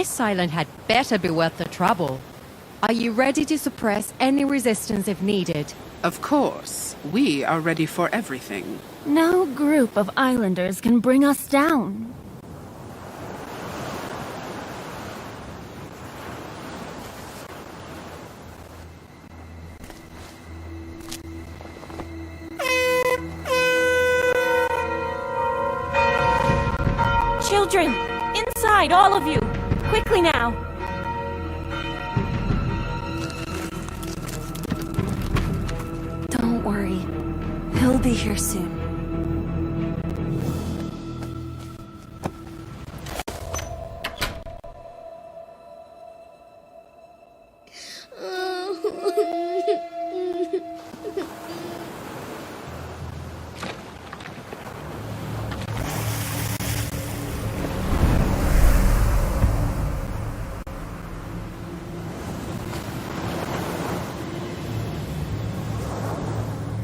This island had better be worth the trouble. Are you ready to suppress any resistance if needed? Of course. We are ready for everything. No group of islanders can bring us down. Children! Inside, all of you! Quickly now! Don't worry. He'll be here soon.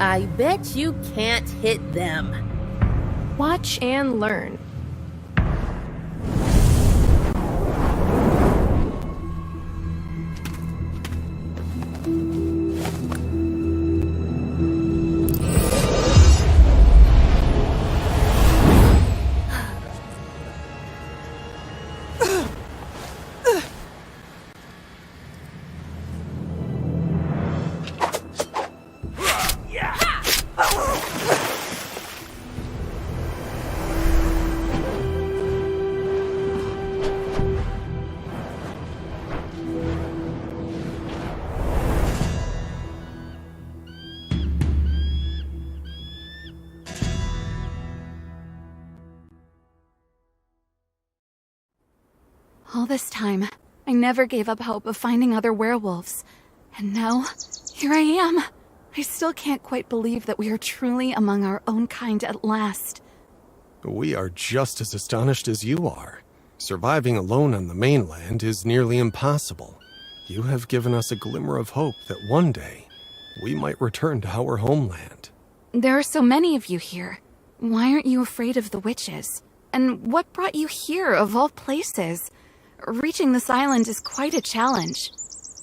I bet you can't hit them. Watch and learn. All this time, I never gave up hope of finding other werewolves. And now, here I am. I still can't quite believe that we are truly among our own kind at last. We are just as astonished as you are. Surviving alone on the mainland is nearly impossible. You have given us a glimmer of hope that one day, we might return to our homeland. There are so many of you here. Why aren't you afraid of the witches? And what brought you here, of all places? Reaching this island is quite a challenge.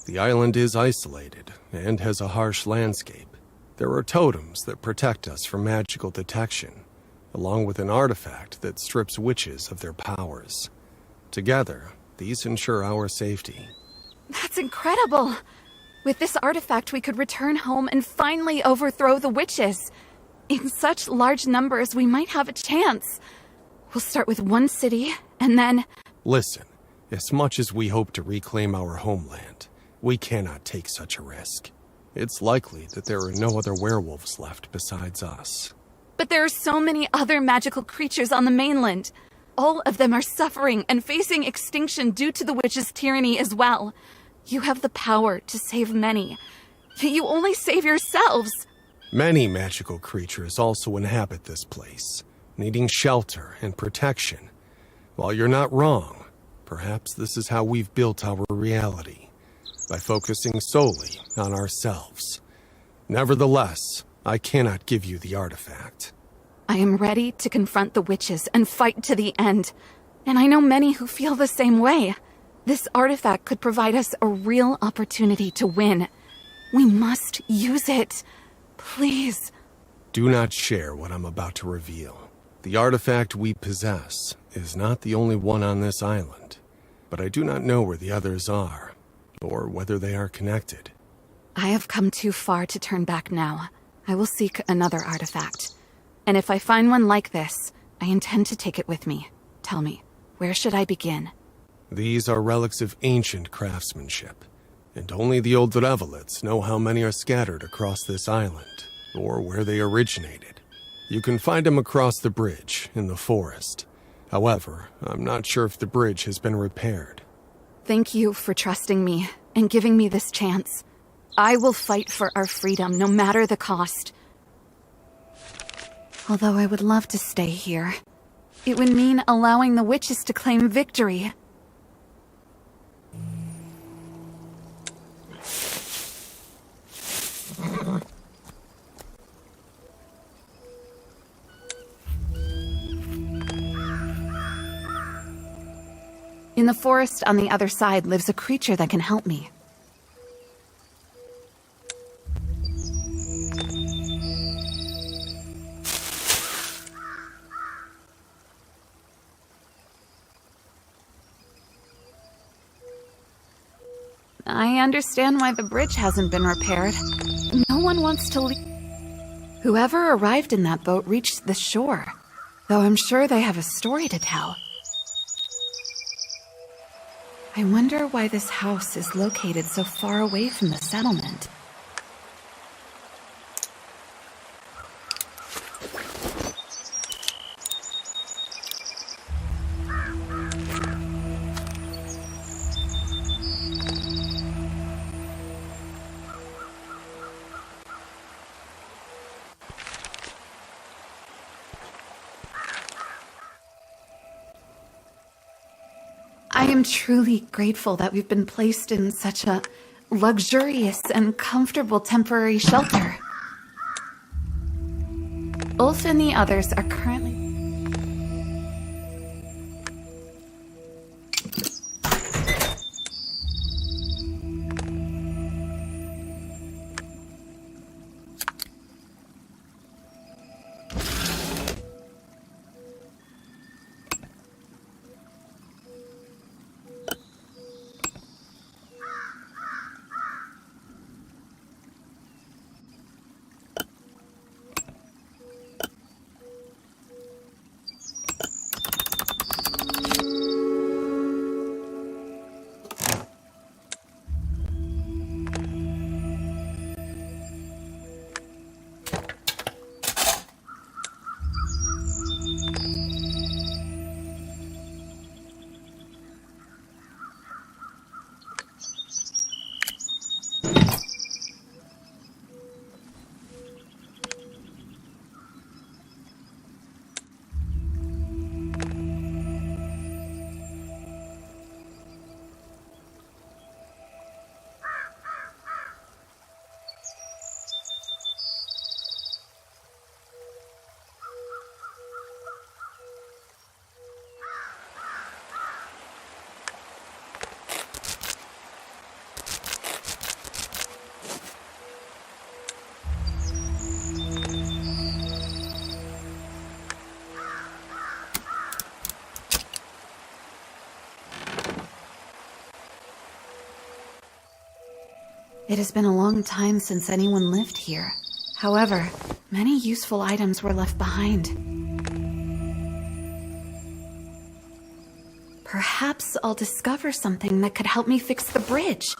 The island is isolated and has a harsh landscape. There are totems that protect us from magical detection, along with an artifact that strips witches of their powers. Together, these ensure our safety. That's incredible! With this artifact, we could return home and finally overthrow the witches. In such large numbers, we might have a chance. We'll start with one city, and then... Listen, as much as we hope to reclaim our homeland, we cannot take such a risk. It's likely that there are no other werewolves left besides us. But there are so many other magical creatures on the mainland. All of them are suffering and facing extinction due to the witches' tyranny as well. You have the power to save many. Yet you only save yourselves. Many magical creatures also inhabit this place, needing shelter and protection. While you're not wrong, perhaps this is how we've built our reality, by focusing solely on ourselves. Nevertheless, I cannot give you the artifact. I am ready to confront the witches and fight to the end. And I know many who feel the same way. This artifact could provide us a real opportunity to win. We must use it. Please. Do not share what I'm about to reveal. The artifact we possess is not the only one on this island, but I do not know where the others are, or whether they are connected. I have come too far to turn back now. I will seek another artifact. And if I find one like this, I intend to take it with me. Tell me, where should I begin? These are relics of ancient craftsmanship, and only the old Revelets know how many are scattered across this island, or where they originated. You can find them across the bridge, in the forest. However, I'm not sure if the bridge has been repaired. Thank you for trusting me and giving me this chance. I will fight for our freedom, no matter the cost. Although I would love to stay here. It would mean allowing the witches to claim victory. In In the forest on the other side lives a creature that can help me. I understand why the bridge hasn't been repaired. No one wants to leave. Whoever arrived in that boat reached the shore, though I'm sure they have a story to tell. I wonder why this house is located so far away from the settlement. I am truly grateful that we've been placed in such a luxurious and comfortable temporary shelter. Ulf and the others are currently... It has been a long time since anyone lived here. However, many useful items were left behind. Perhaps I'll discover something that could help me fix the bridge.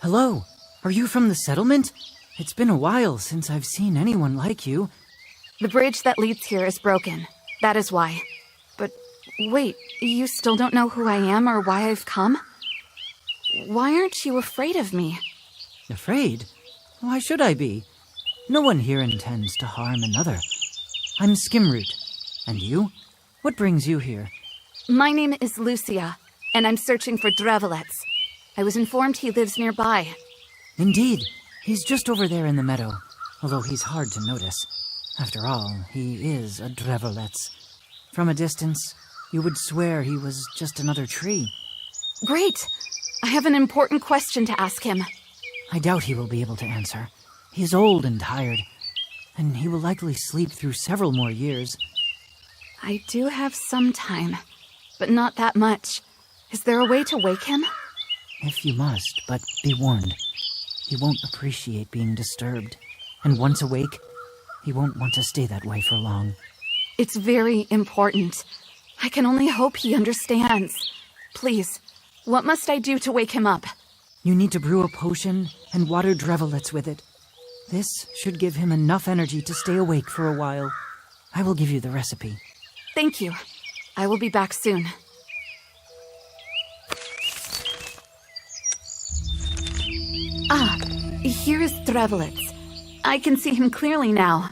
Hello, are you from the settlement? It's been a while since I've seen anyone like you. The bridge that leads here is broken. That is why. But wait, you still don't know who I am or why I've come? Why aren't you afraid of me? Afraid? Why should I be? No one here intends to harm another. I'm Skimroot. And you? What brings you here? My name is Lucia, and I'm searching for Drevelets. I was informed he lives nearby. Indeed, he's just over there in the meadow, although he's hard to notice. After all, he is a Drevelets. From a distance, you would swear he was just another tree. Great! I have an important question to ask him. I doubt he will be able to answer. He is old and tired, and he will likely sleep through several more years. I do have some time, but not that much. Is there a way to wake him? If you must, but be warned. He won't appreciate being disturbed, and once awake, he won't want to stay that way for long. It's very important. I can only hope he understands. Please, what must I do to wake him up? You need to brew a potion and water Drevelets with it. This should give him enough energy to stay awake for a while. I will give you the recipe. Thank you. I will be back soon. Ah, here is Drevelets. I can see him clearly now.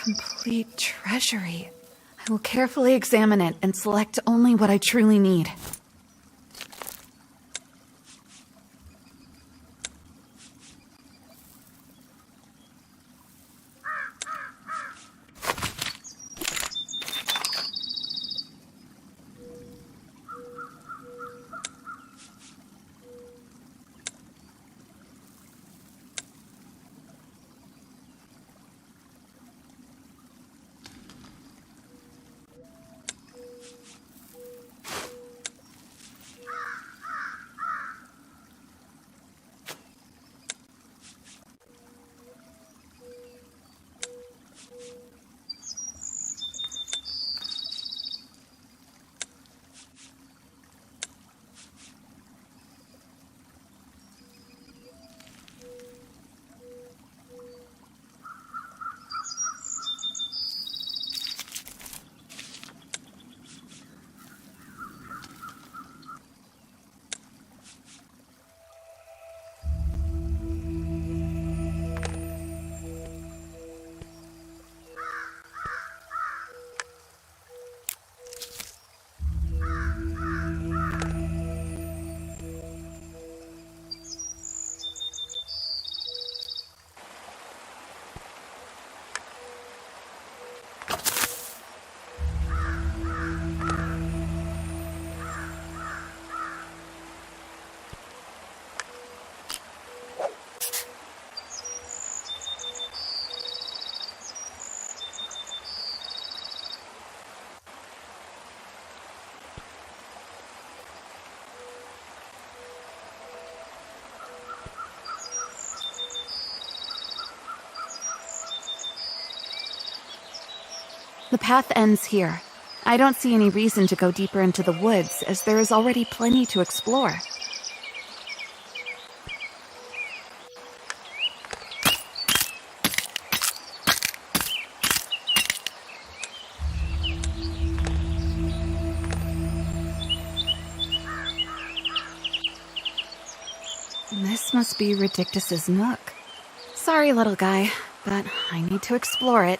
complete treasury. I will carefully examine it and select only what I truly need. The path ends here. I don't see any reason to go deeper into the woods, as there is already plenty to explore. This must be Ridictus's nook. Sorry, little guy, but I need to explore it.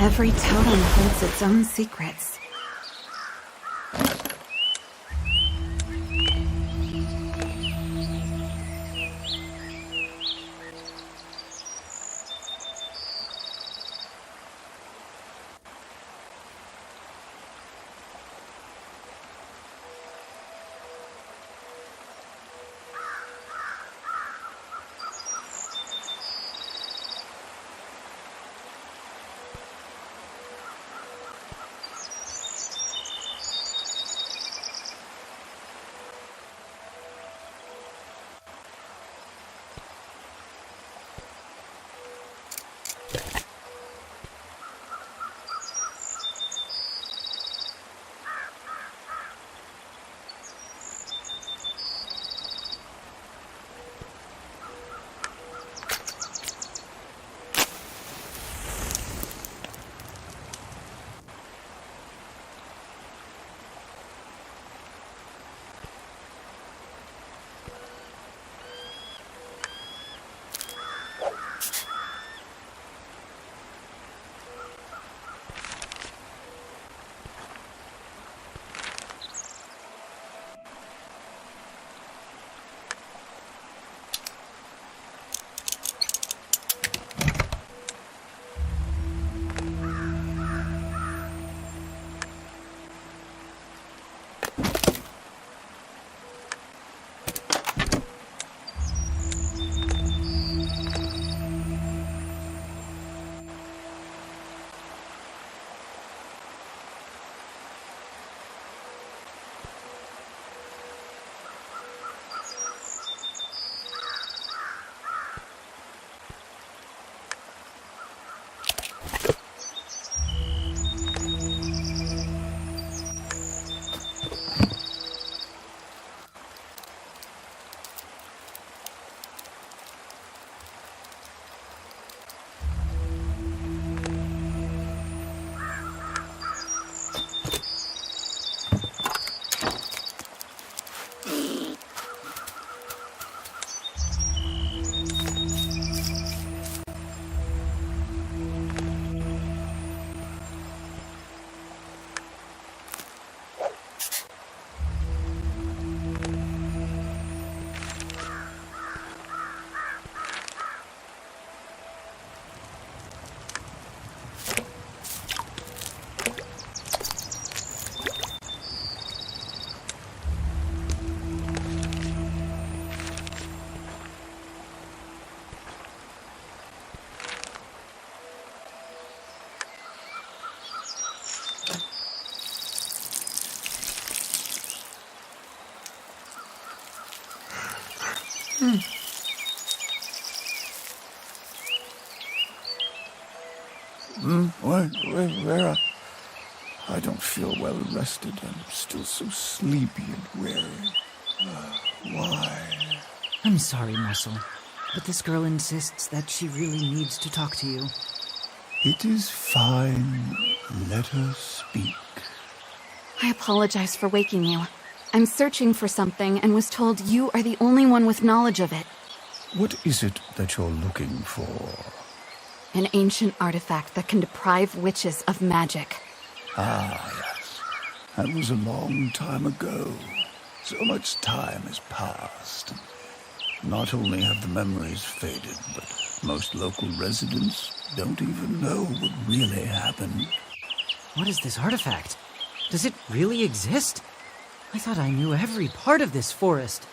Every totem holds its own secrets. Where? I don't feel well rested. I'm still so sleepy and weary. Why? I'm sorry, Muscle, but this girl insists that she really needs to talk to you. It is fine. Let her speak. I apologize for waking you. I'm searching for something and was told you are the only one with knowledge of it. What is it that you're looking for? An ancient artifact that can deprive witches of magic. Ah, yes. That was a long time ago. So much time has passed. Not only have the memories faded, but most local residents don't even know what really happened. What is this artifact? Does it really exist? I thought I knew every part of this forest.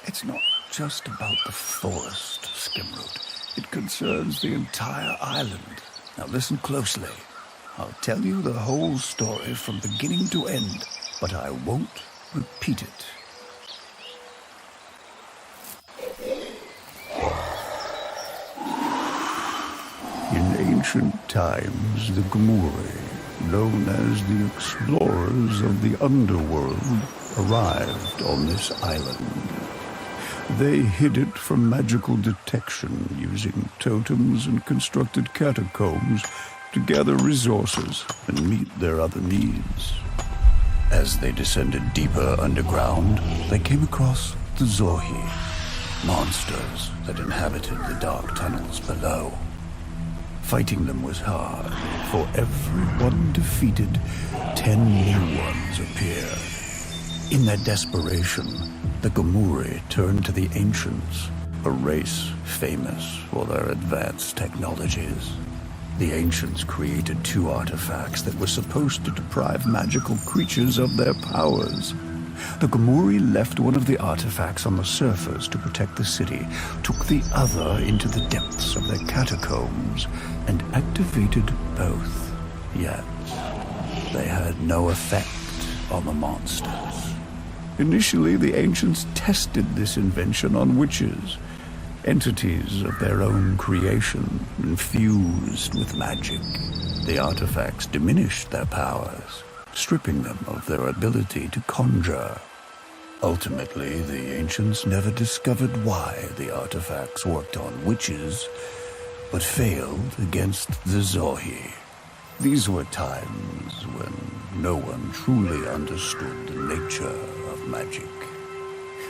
It's not just about the forest, Skimroot. It concerns the entire island. Now listen closely. I'll tell you the whole story from beginning to end, but I won't repeat it. In ancient times, the Gomuri, known as the explorers of the underworld, arrived on this island. They hid it from magical detection using totems and constructed catacombs to gather resources and meet their other needs. As they descended deeper underground, they came across the Zohi, monsters that inhabited the dark tunnels below. Fighting them was hard. For every one defeated, 10 new ones appeared. In their desperation, the Gomuri turned to the Ancients, a race famous for their advanced technologies. The Ancients created 2 artifacts that were supposed to deprive magical creatures of their powers. The Gomuri left one of the artifacts on the surface to protect the city, took the other into the depths of their catacombs, and activated both. Yet, they had no effect on the monsters. Initially, the Ancients tested this invention on witches, entities of their own creation, infused with magic. The artifacts diminished their powers, stripping them of their ability to conjure. Ultimately, the Ancients never discovered why the artifacts worked on witches, but failed against the Zohi. These were times when no one truly understood the nature of magic.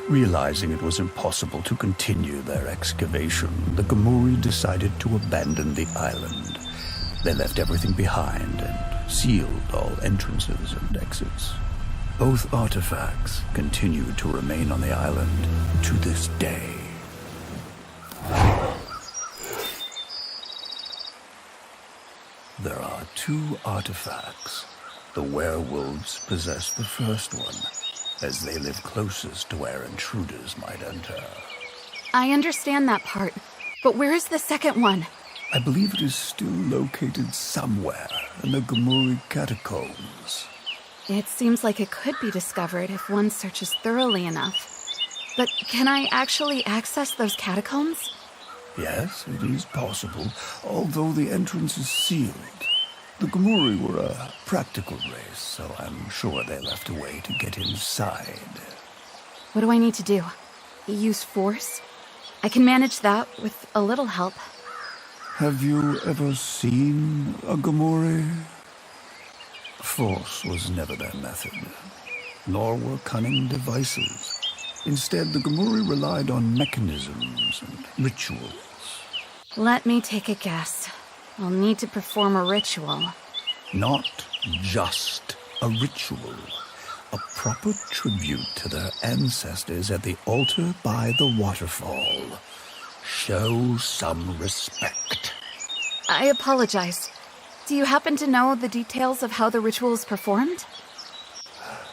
Realizing it was impossible to continue their excavation, the Gomuri decided to abandon the island. They left everything behind and sealed all entrances and exits. Both artifacts continue to remain on the island to this day. There are 2 artifacts. The werewolves possess the first one, as they live closest to where intruders might enter. I understand that part, but where is the second one? I believe it is still located somewhere in the Gomuri catacombs. It seems like it could be discovered if one searches thoroughly enough. But can I actually access those catacombs? Yes, it is possible, although the entrance is sealed. The Gomuri were a practical race, so I'm sure they left a way to get inside. What do I need to do? Use force? I can manage that with a little help. Have you ever seen a Gomuri? Force was never their method, nor were cunning devices. Instead, the Gomuri relied on mechanisms and rituals. Let me take a guess. I'll need to perform a ritual. Not just a ritual. A proper tribute to their ancestors at the altar by the waterfall. Show some respect. I apologize. Do you happen to know the details of how the ritual is performed?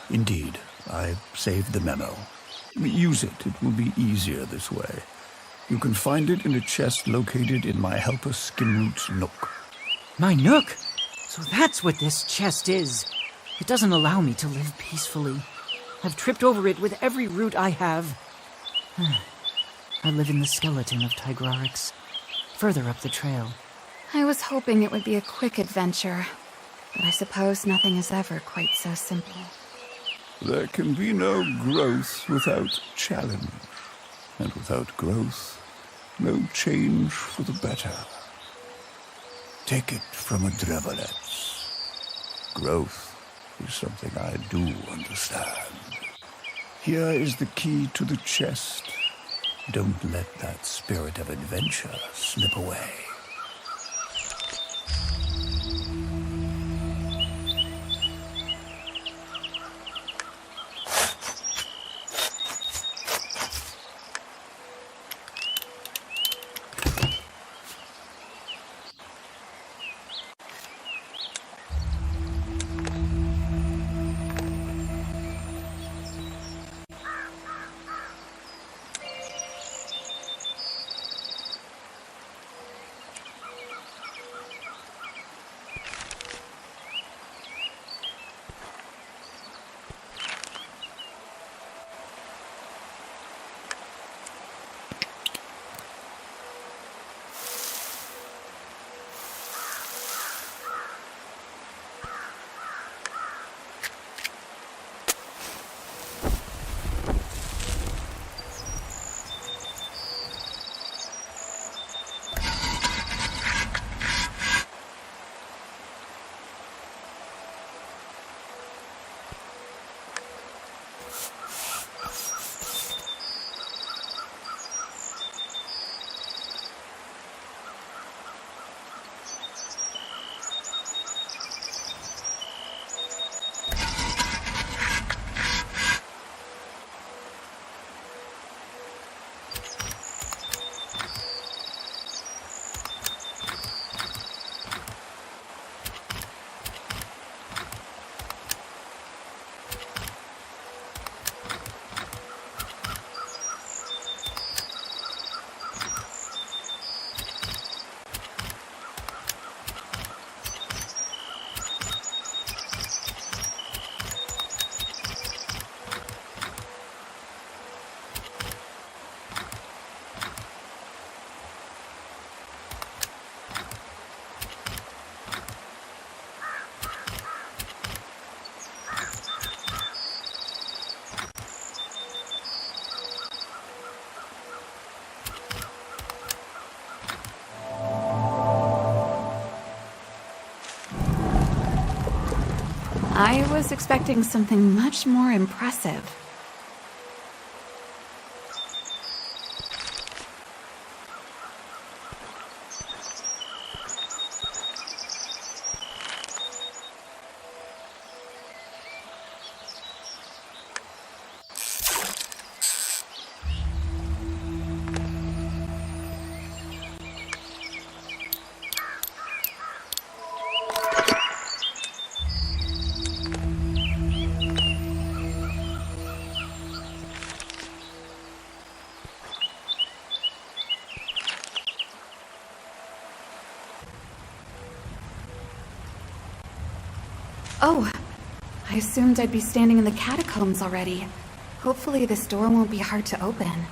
Indeed. I saved the memo. Use it. It will be easier this way. You can find it in a chest located in my helper Skimroot's nook. My nook? So that's what this chest is. It doesn't allow me to live peacefully. I've tripped over it with every root I have. I live in the skeleton of Tigrarix, further up the trail. I was hoping it would be a quick adventure, but I suppose nothing is ever quite so simple. There can be no growth without challenge, and without growth, no change for the better. Take it from a Drevelets. Growth is something I do understand. Here is the key to the chest. Don't let that spirit of adventure slip away. I was expecting something much more impressive. Oh, I assumed I'd be standing in the catacombs already. Hopefully this door won't be hard to open.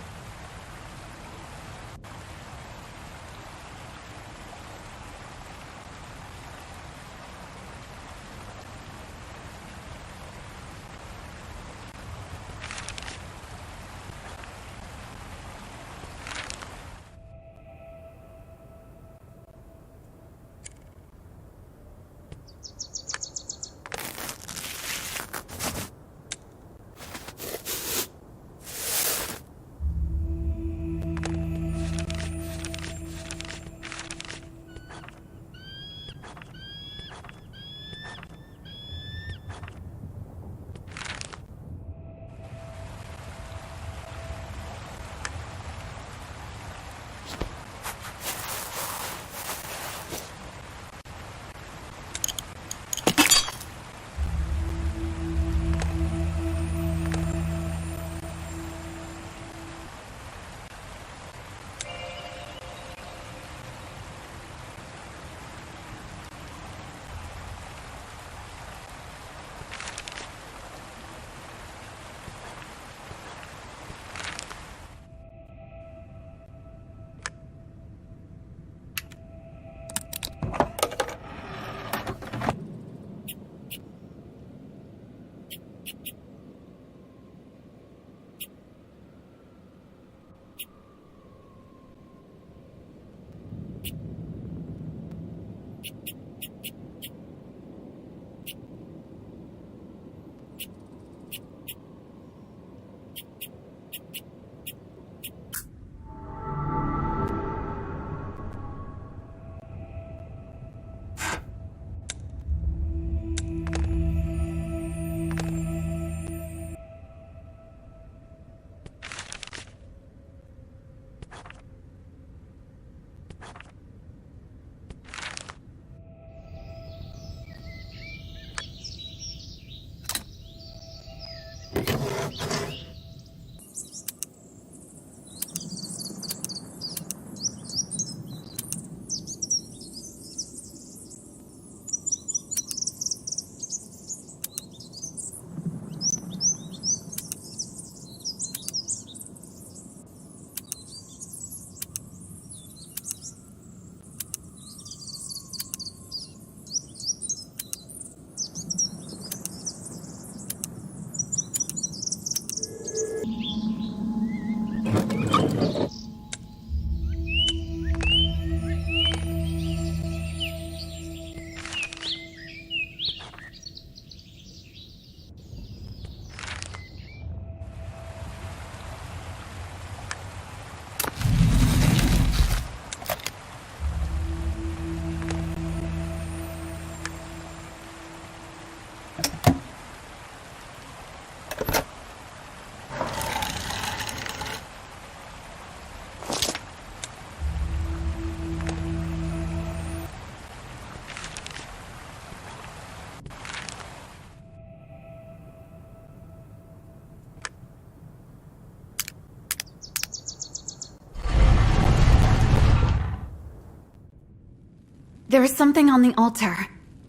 There is something on the altar,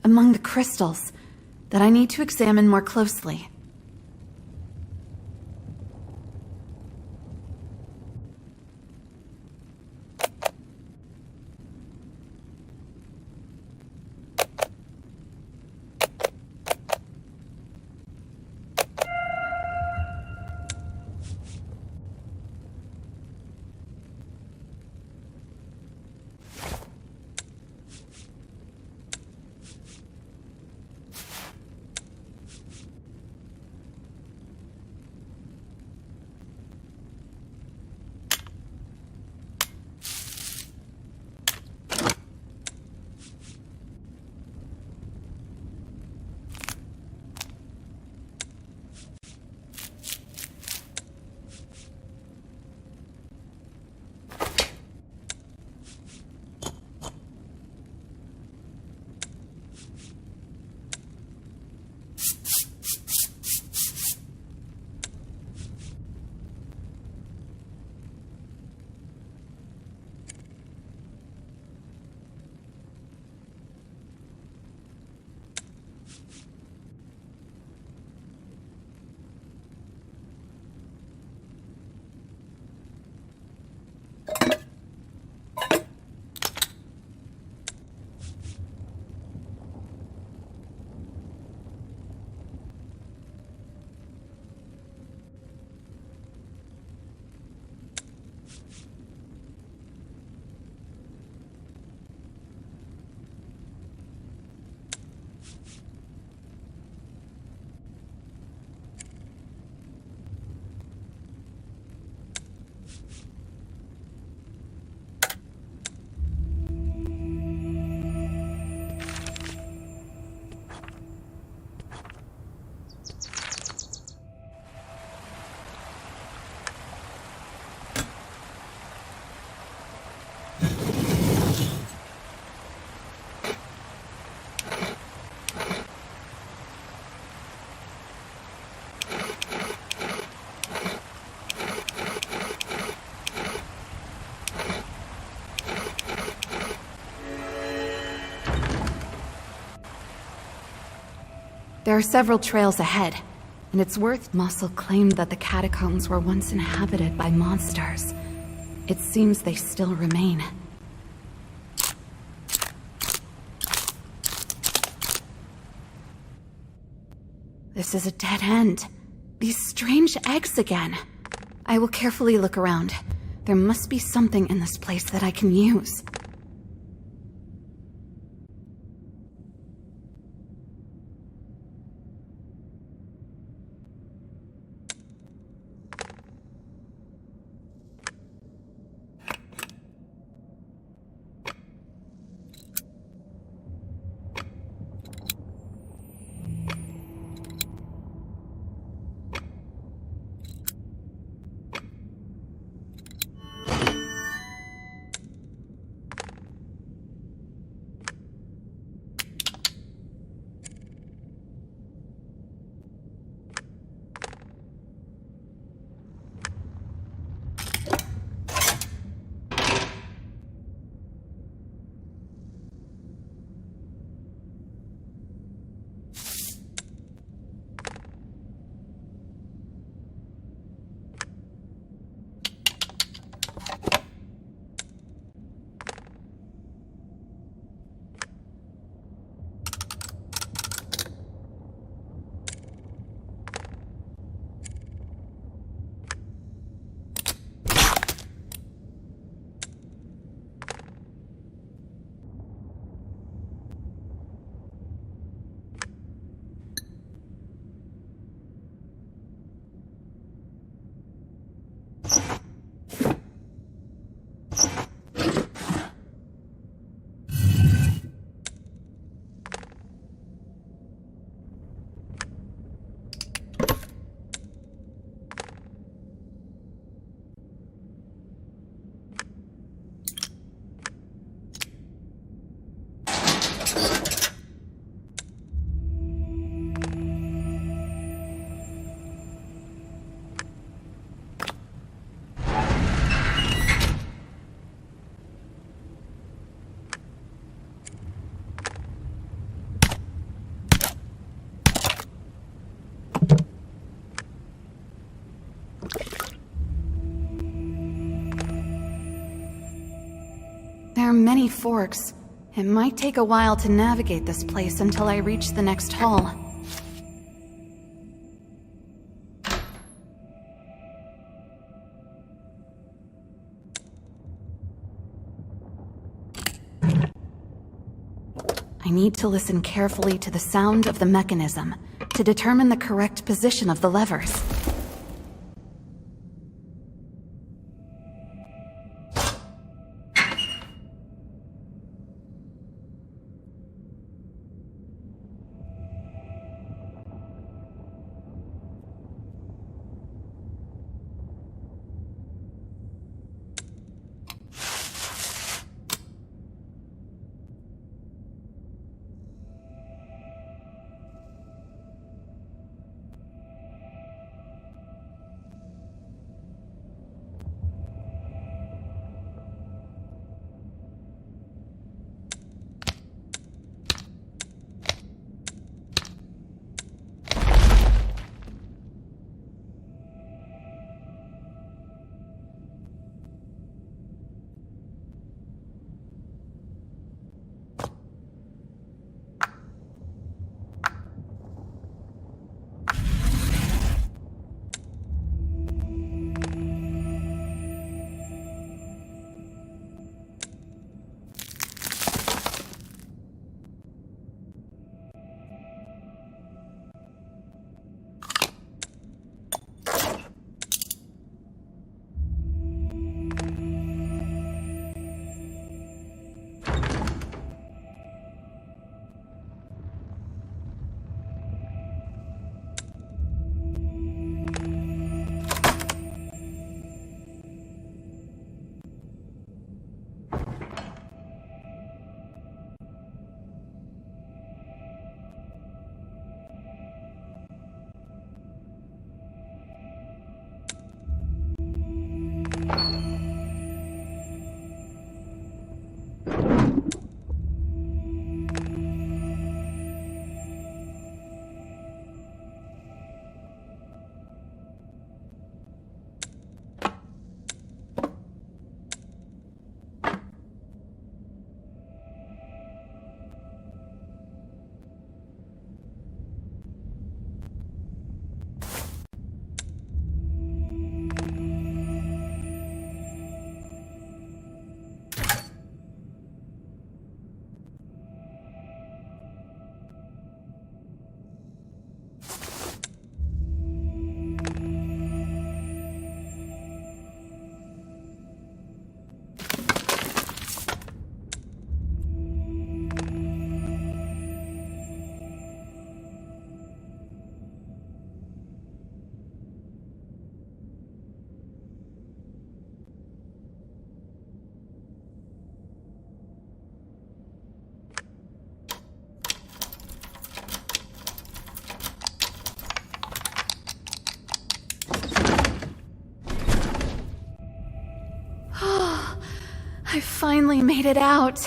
among the crystals, that I need to examine more closely. There are several trails ahead, and it's worth Mossel claimed that the catacombs were once inhabited by monsters. It seems they still remain. This is a dead end. These strange eggs again. I will carefully look around. There must be something in this place that I can use. There are many forks. It might take a while to navigate this place until I reach the next hall. I need to listen carefully to the sound of the mechanism to determine the correct position of the levers. I finally made it out.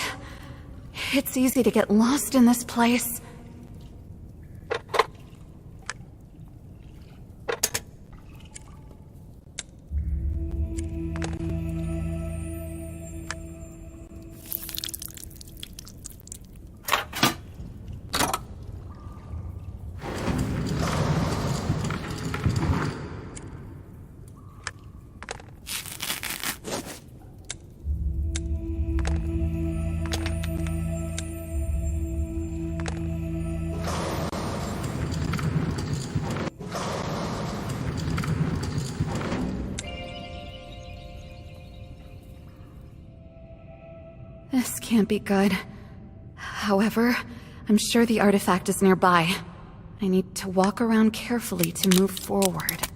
It's easy to get lost in this place. This can't be good. However, I'm sure the artifact is nearby. I need to walk around carefully to move forward.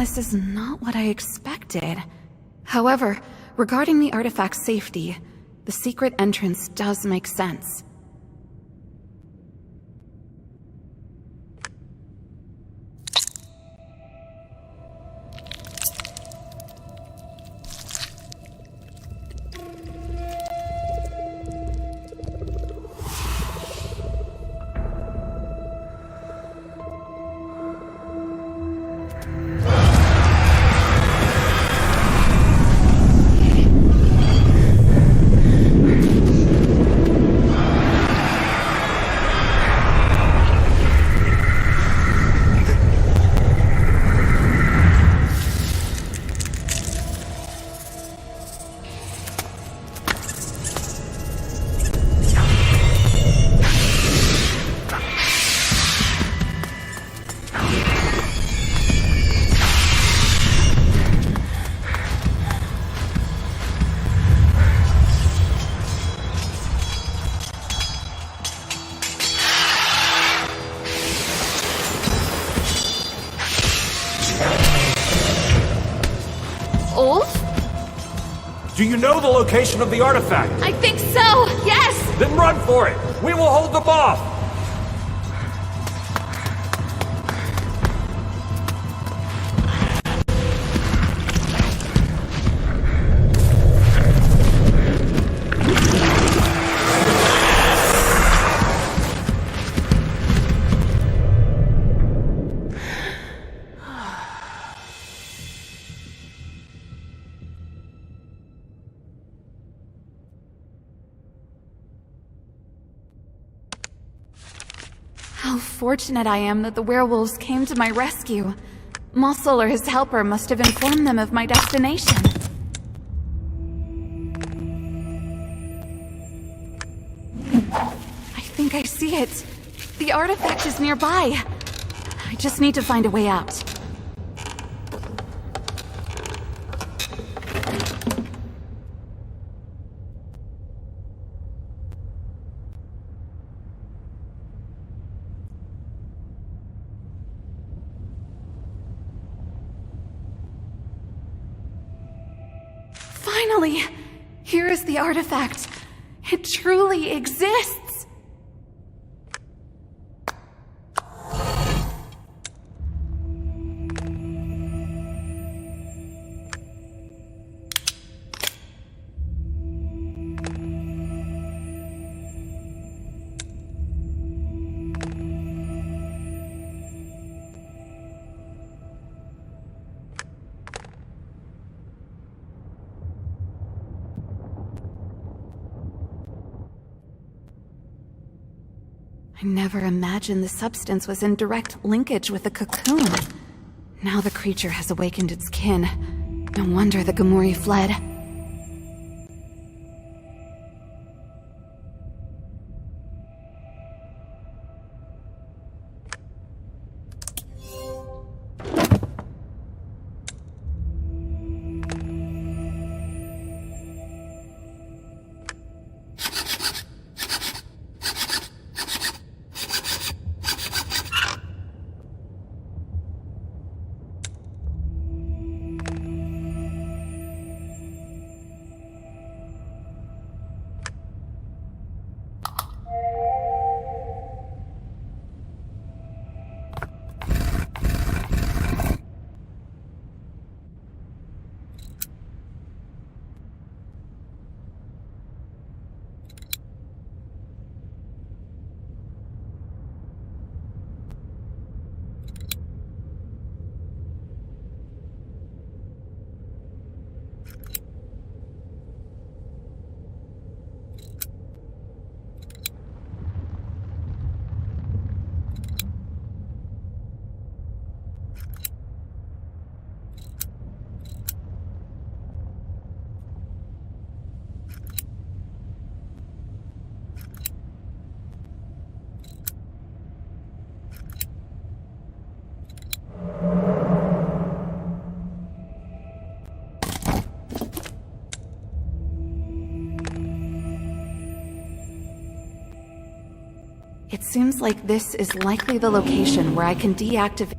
this is not what I expected. However, regarding the artifact's safety, the secret entrance does make sense. Do you know the location of the artifact? I think so, yes! Then run for it! We will hold them off! How fortunate I am that the werewolves came to my rescue. Muscle or his helper must have informed them of my destination. I think I see it. The artifact is nearby. I just need to find a way out. Finally! Here is the artifact. It truly exists! I never imagined the substance was in direct linkage with the cocoon. Now the creature has awakened its kin. No wonder the Gamori fled. It seems like this is likely the location where I can deactivate...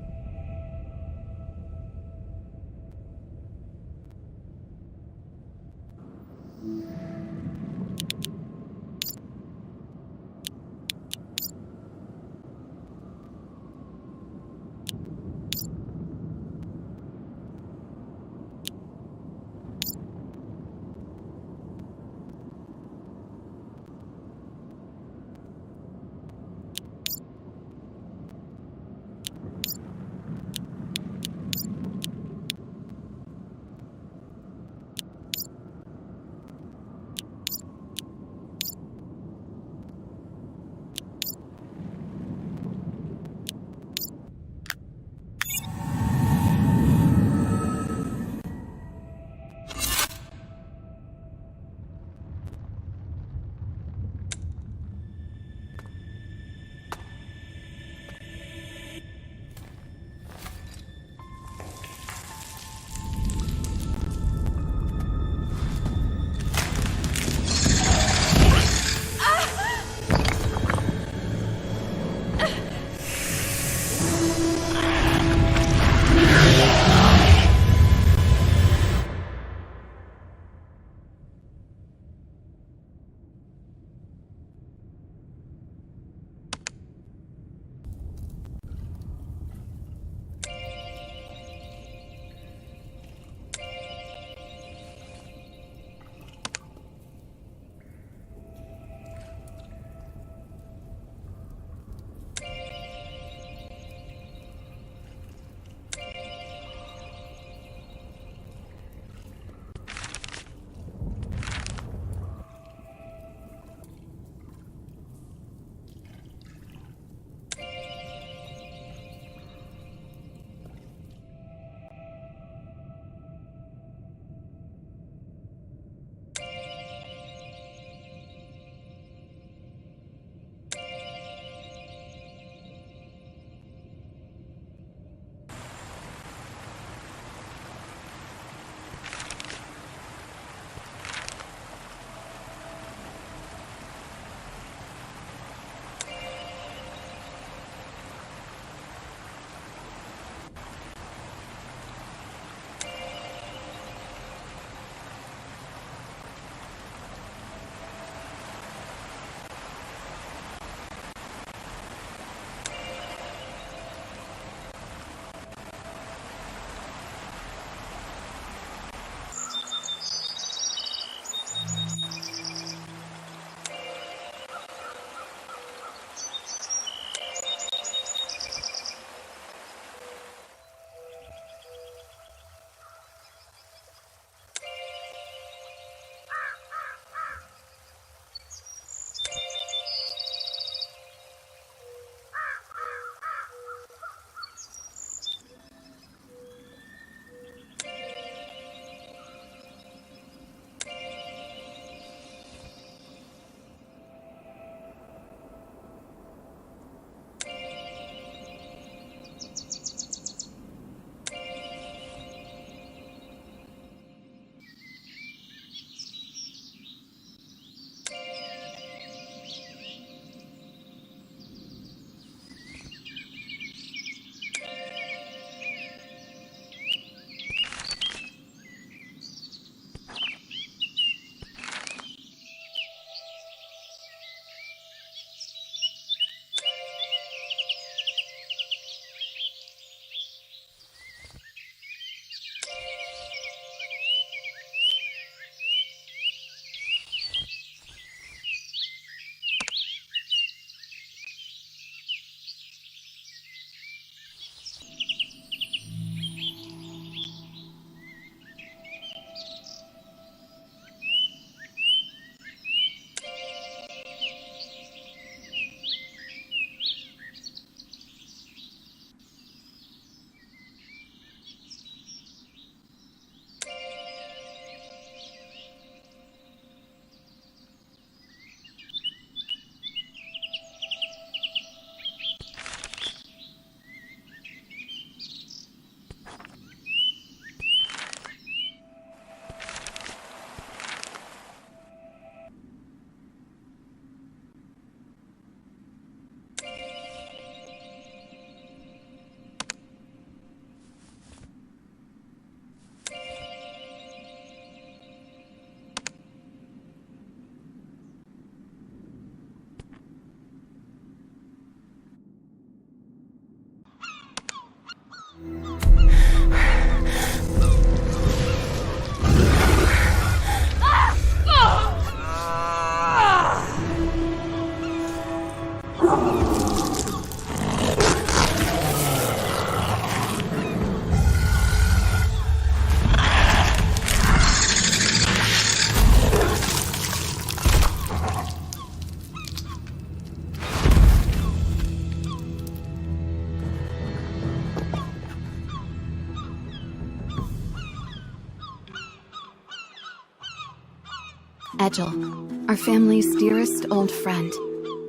Edgel, our family's dearest old friend.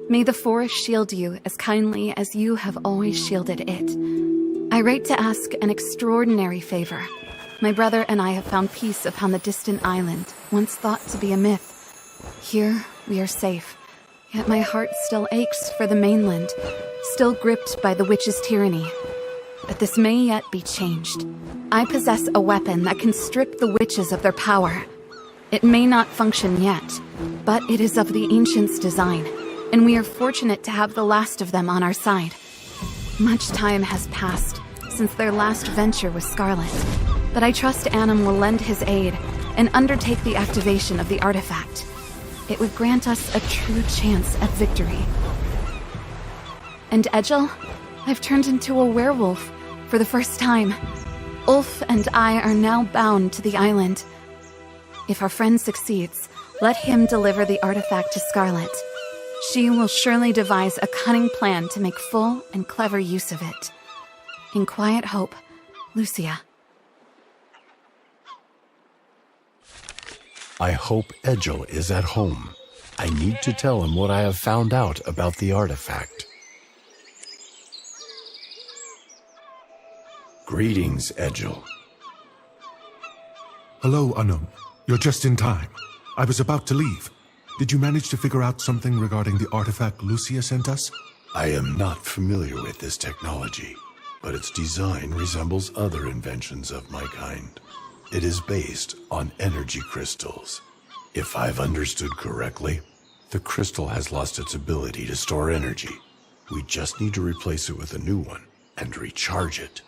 May the forest shield you as kindly as you have always shielded it. I write to ask an extraordinary favor. My brother and I have found peace upon the distant island, once thought to be a myth. Here, we are safe, yet my heart still aches for the mainland, still gripped by the witch's tyranny. But this may yet be changed. I possess a weapon that can strip the witches of their power. It may not function yet, but it is of the ancients' design, and we are fortunate to have the last of them on our side. Much time has passed since their last venture with Scarlet, but I trust Annam will lend his aid and undertake the activation of the artifact. It would grant us a true chance at victory. And Edgel, I've turned into a werewolf for the first time. Ulf and I are now bound to the island. If our friend succeeds, let him deliver the artifact to Scarlet. She will surely devise a cunning plan to make full and clever use of it. In quiet hope, Lucia. I hope Edgel is at home. I need to tell him what I have found out about the artifact. Greetings, Edgel. Hello, Anum. You're just in time. I was about to leave. Did you manage to figure out something regarding the artifact Lucia sent us? I am not familiar with this technology, but its design resembles other inventions of my kind. It is based on energy crystals. If I've understood correctly, the crystal has lost its ability to store energy. We just need to replace it with a new one and recharge it.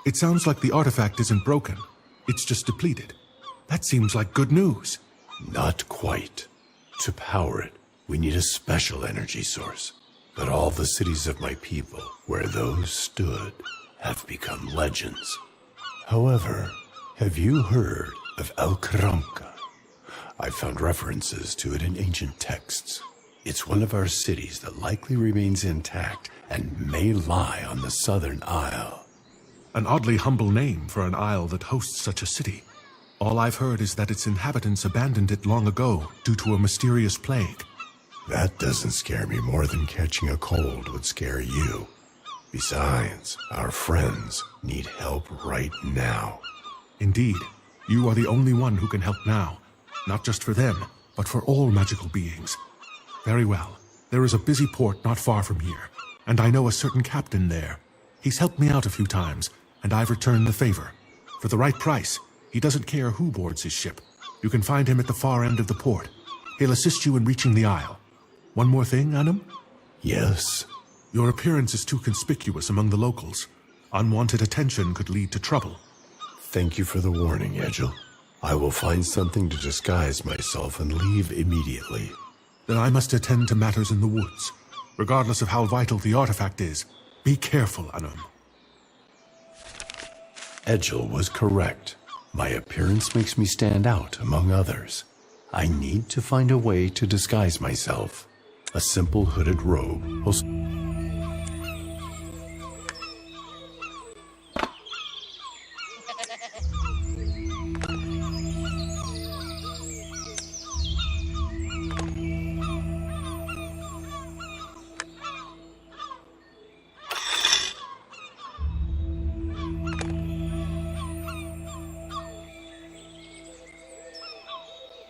It sounds like the artifact isn't broken. It's just depleted. That seems like good news. Not quite. To power it, we need a special energy source. But all the cities of my people, where those stood, have become legends. However, have you heard of Alcramca? I found references to it in ancient texts. It's one of our cities that likely remains intact and may lie on the southern isle. An oddly humble name for an isle that hosts such a city. All I've heard is that its inhabitants abandoned it long ago due to a mysterious plague. That doesn't scare me more than catching a cold would scare you. Besides, our friends need help right now. Indeed, you are the only one who can help now. Not just for them, but for all magical beings. Very well. There is a busy port not far from here, and I know a certain captain there. He's helped me out a few times, and I've returned the favor. For the right price, he doesn't care who boards his ship. You can find him at the far end of the port. He'll assist you in reaching the isle. One more thing, Annam? Yes? Your appearance is too conspicuous among the locals. Unwanted attention could lead to trouble. Thank you for the warning, Edgel. I will find something to disguise myself and leave immediately. Then I must attend to matters in the woods. Regardless of how vital the artifact is, be careful, Annam. Edgel was correct. My appearance makes me stand out among others. I need to find a way to disguise myself. A simple hooded robe will...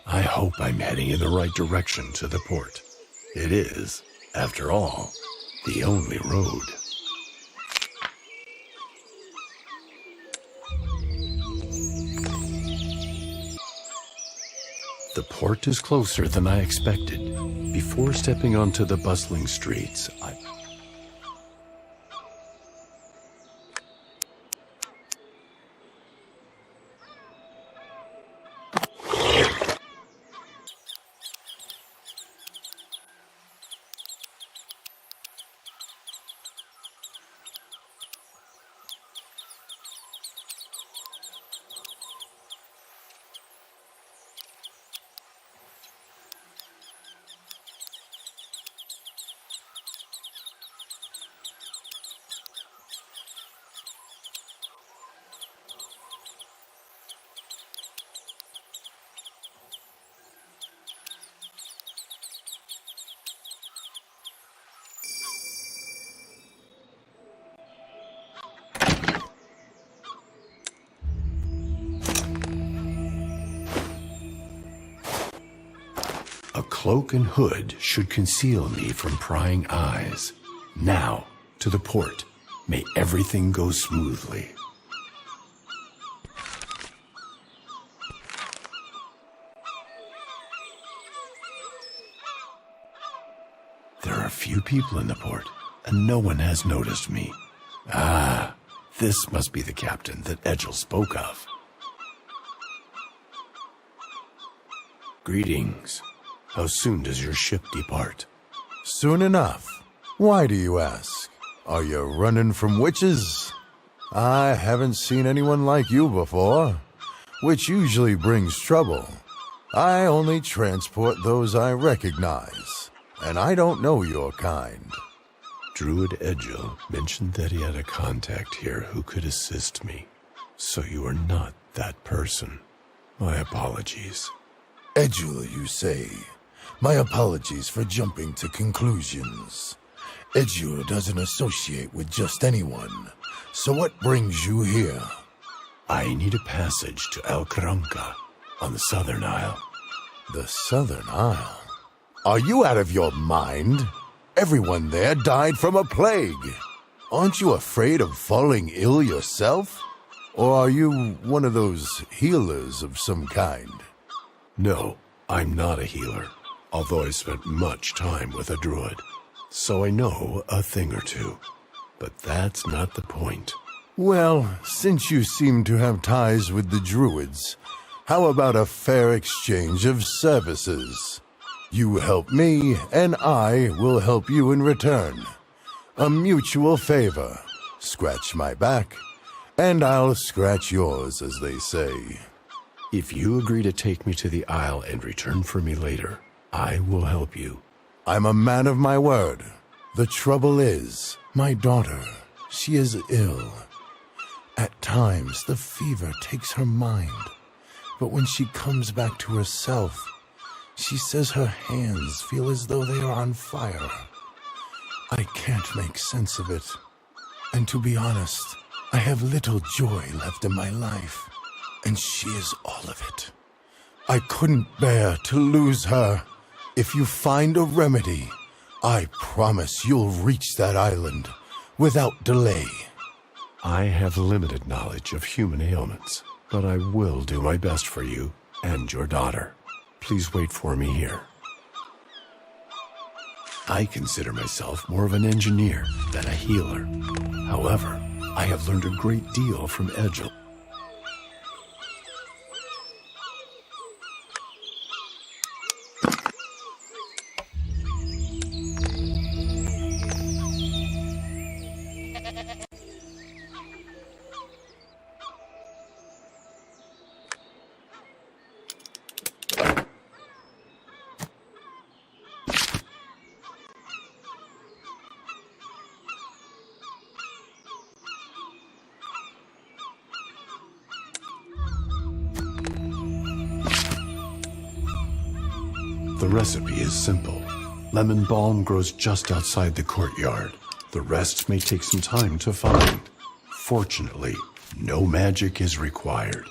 I hope I'm heading in the right direction to the port. It is, after all, the only road. The port is closer than I expected. Before stepping onto the bustling streets, cloak and hood should conceal me from prying eyes. Now, to the port. May everything go smoothly. There are few people in the port, and no one has noticed me. Ah, this must be the captain that Edgel spoke of. Greetings. How soon does your ship depart? Soon enough. Why do you ask? Are you running from witches? I haven't seen anyone like you before, which usually brings trouble. I only transport those I recognize, and I don't know your kind. Druid Edgel mentioned that he had a contact here who could assist me. So you are not that person. My apologies. Edgel, you say? My apologies for jumping to conclusions. Edgel doesn't associate with just anyone. So what brings you here? I need a passage to El Caranca on the Southern Isle. The Southern Isle? Are you out of your mind? Everyone there died from a plague. Aren't you afraid of falling ill yourself? Or are you one of those healers of some kind? No, I'm not a healer, although I spent much time with a druid. So I know a thing or two. But that's not the point. Well, since you seem to have ties with the druids, how about a fair exchange of services? You help me, and I will help you in return. A mutual favor. Scratch my back, and I'll scratch yours, as they say. If you agree to take me to the Isle and return for me later, I will help you. I'm a man of my word. The trouble is, my daughter, she is ill. At times, the fever takes her mind. But when she comes back to herself, she says her hands feel as though they are on fire. I can't make sense of it. And to be honest, I have little joy left in my life. And she is all of it. I couldn't bear to lose her. If you find a remedy, I promise you'll reach that island without delay. I have limited knowledge of human ailments, but I will do my best for you and your daughter. Please wait for me here. I consider myself more of an engineer than a healer. However, I have learned a great deal from Edgel. The recipe is simple. Lemon balm grows just outside the courtyard. The rest may take some time to find. Fortunately, no magic is required.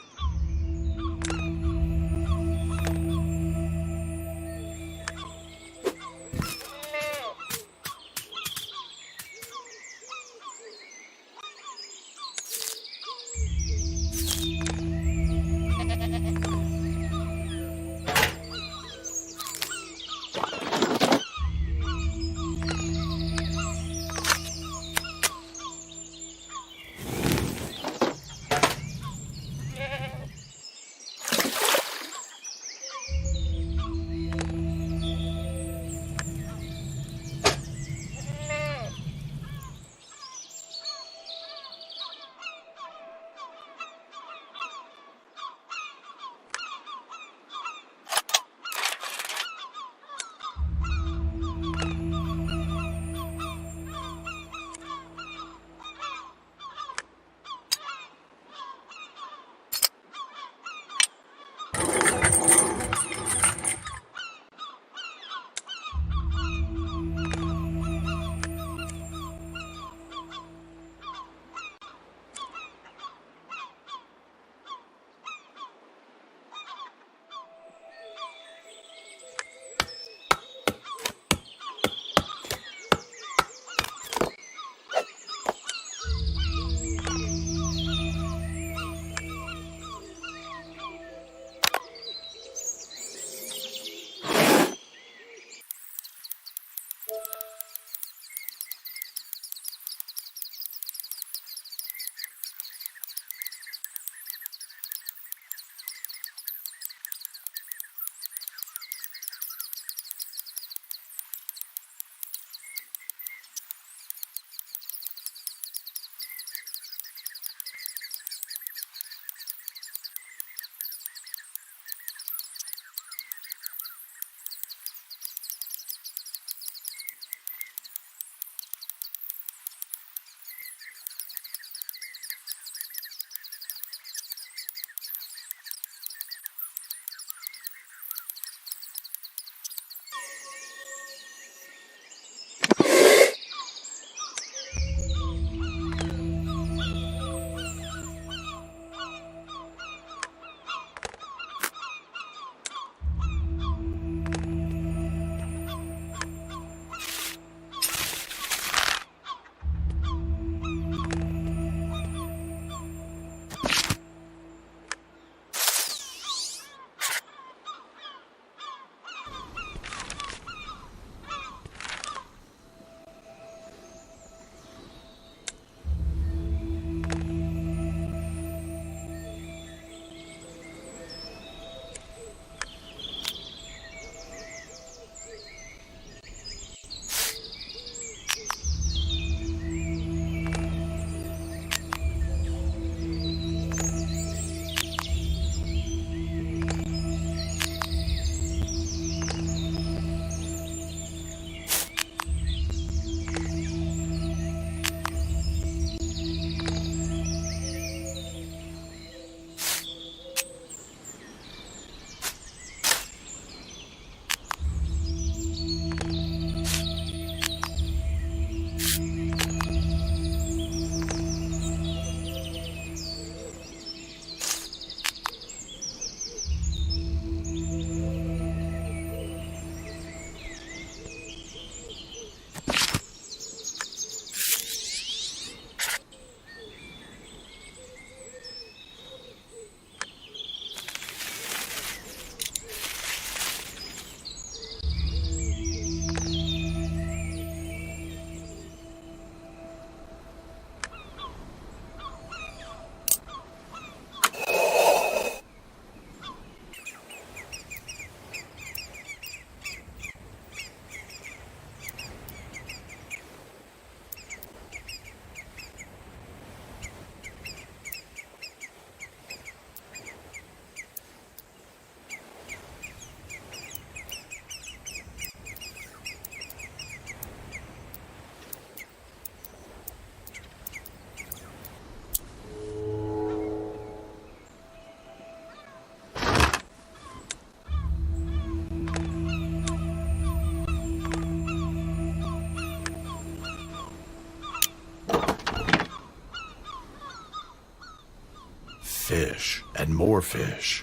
fish and more fish.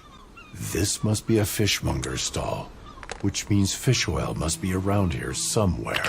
This must be a fishmonger's stall, which means fish oil must be around here somewhere.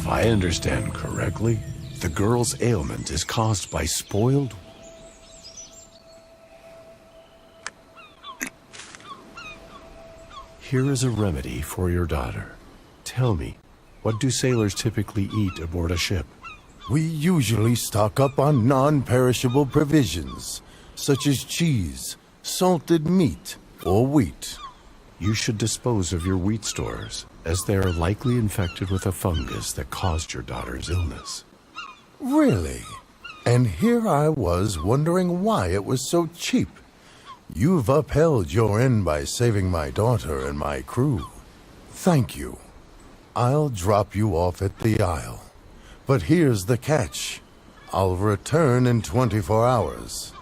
If I understand correctly, the girl's ailment is caused by spoiled... Here is a remedy for your daughter. Tell me, what do sailors typically eat aboard a ship? We usually stock up on non-perishable provisions, such as cheese, salted meat, or wheat. You should dispose of your wheat stores, as they are likely infected with a fungus that caused your daughter's illness. Really? And here I was wondering why it was so cheap. You've upheld your end by saving my daughter and my crew. Thank you. I'll drop you off at the Isle. But here's the catch. I'll return in 24 hours.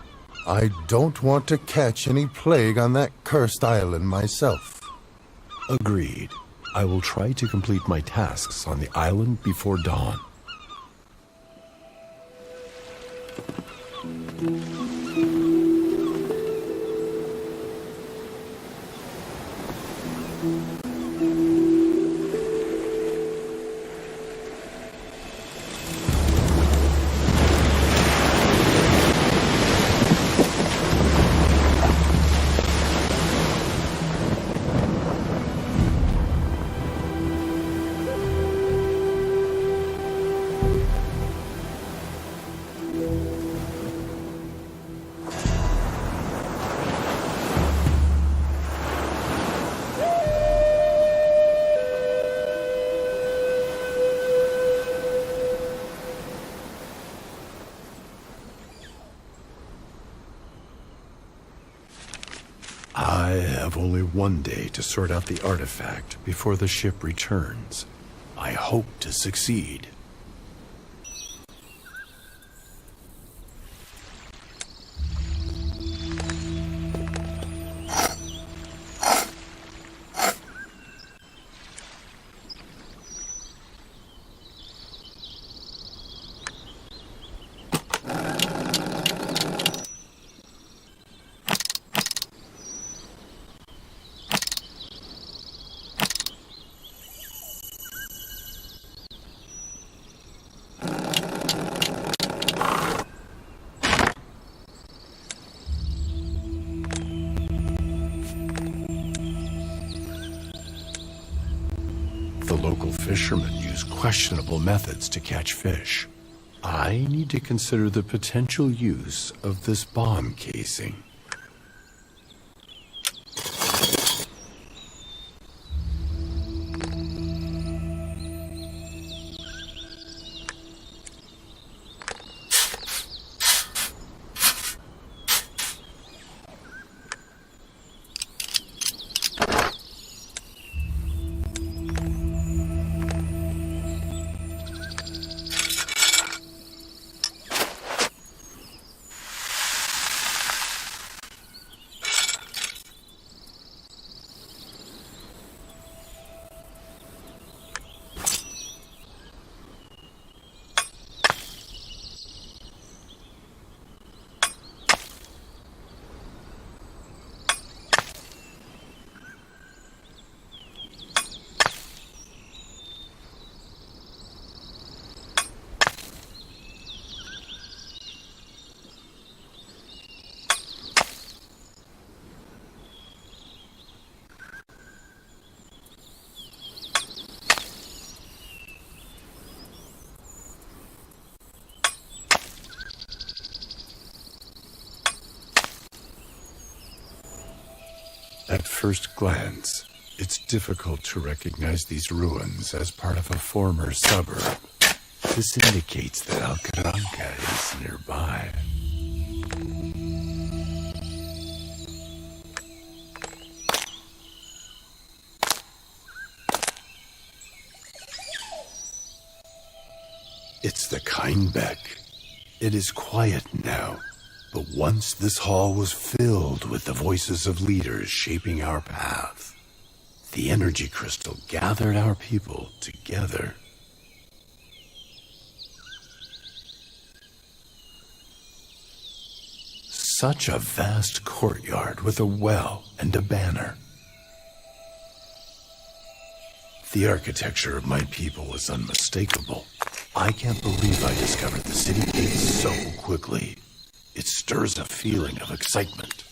I don't want to catch any plague on that cursed island myself. Agreed. I will try to complete my tasks on the island before dawn. I have only one day to sort out the artifact before the ship returns. I hope to succeed. fishermen use questionable methods to catch fish. I need to consider the potential use of this bomb casing. At first glance, it's difficult to recognize these ruins as part of a former suburb. This indicates that Alcaranca is nearby. It's the Kindbeck. It is quiet now. But once this hall was filled with the voices of leaders shaping our path. The energy crystal gathered our people together. Such a vast courtyard with a well and a banner. The architecture of my people was unmistakable. I can't believe I discovered the city gates so quickly. It stirs a feeling of excitement.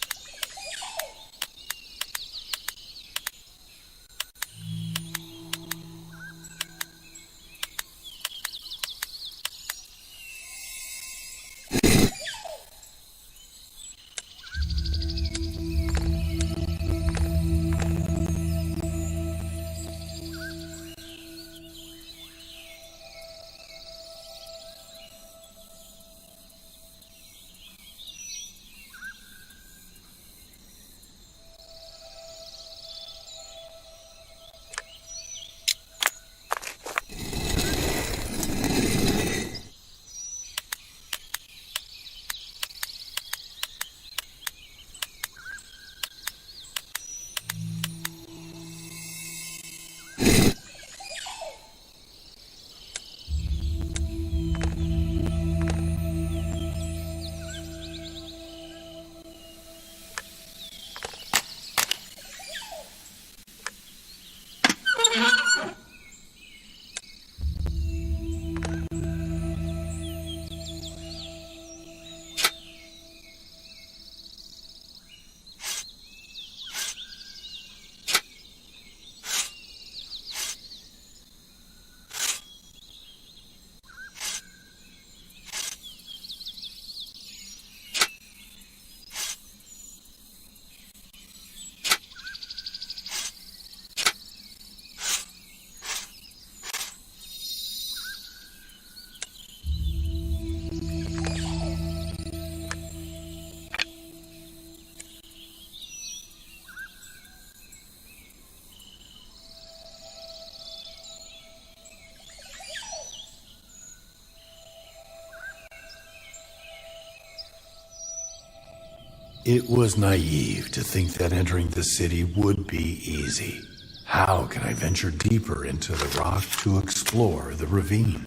It was naive to think that entering the city would be easy. How can I venture deeper into the rock to explore the ravine?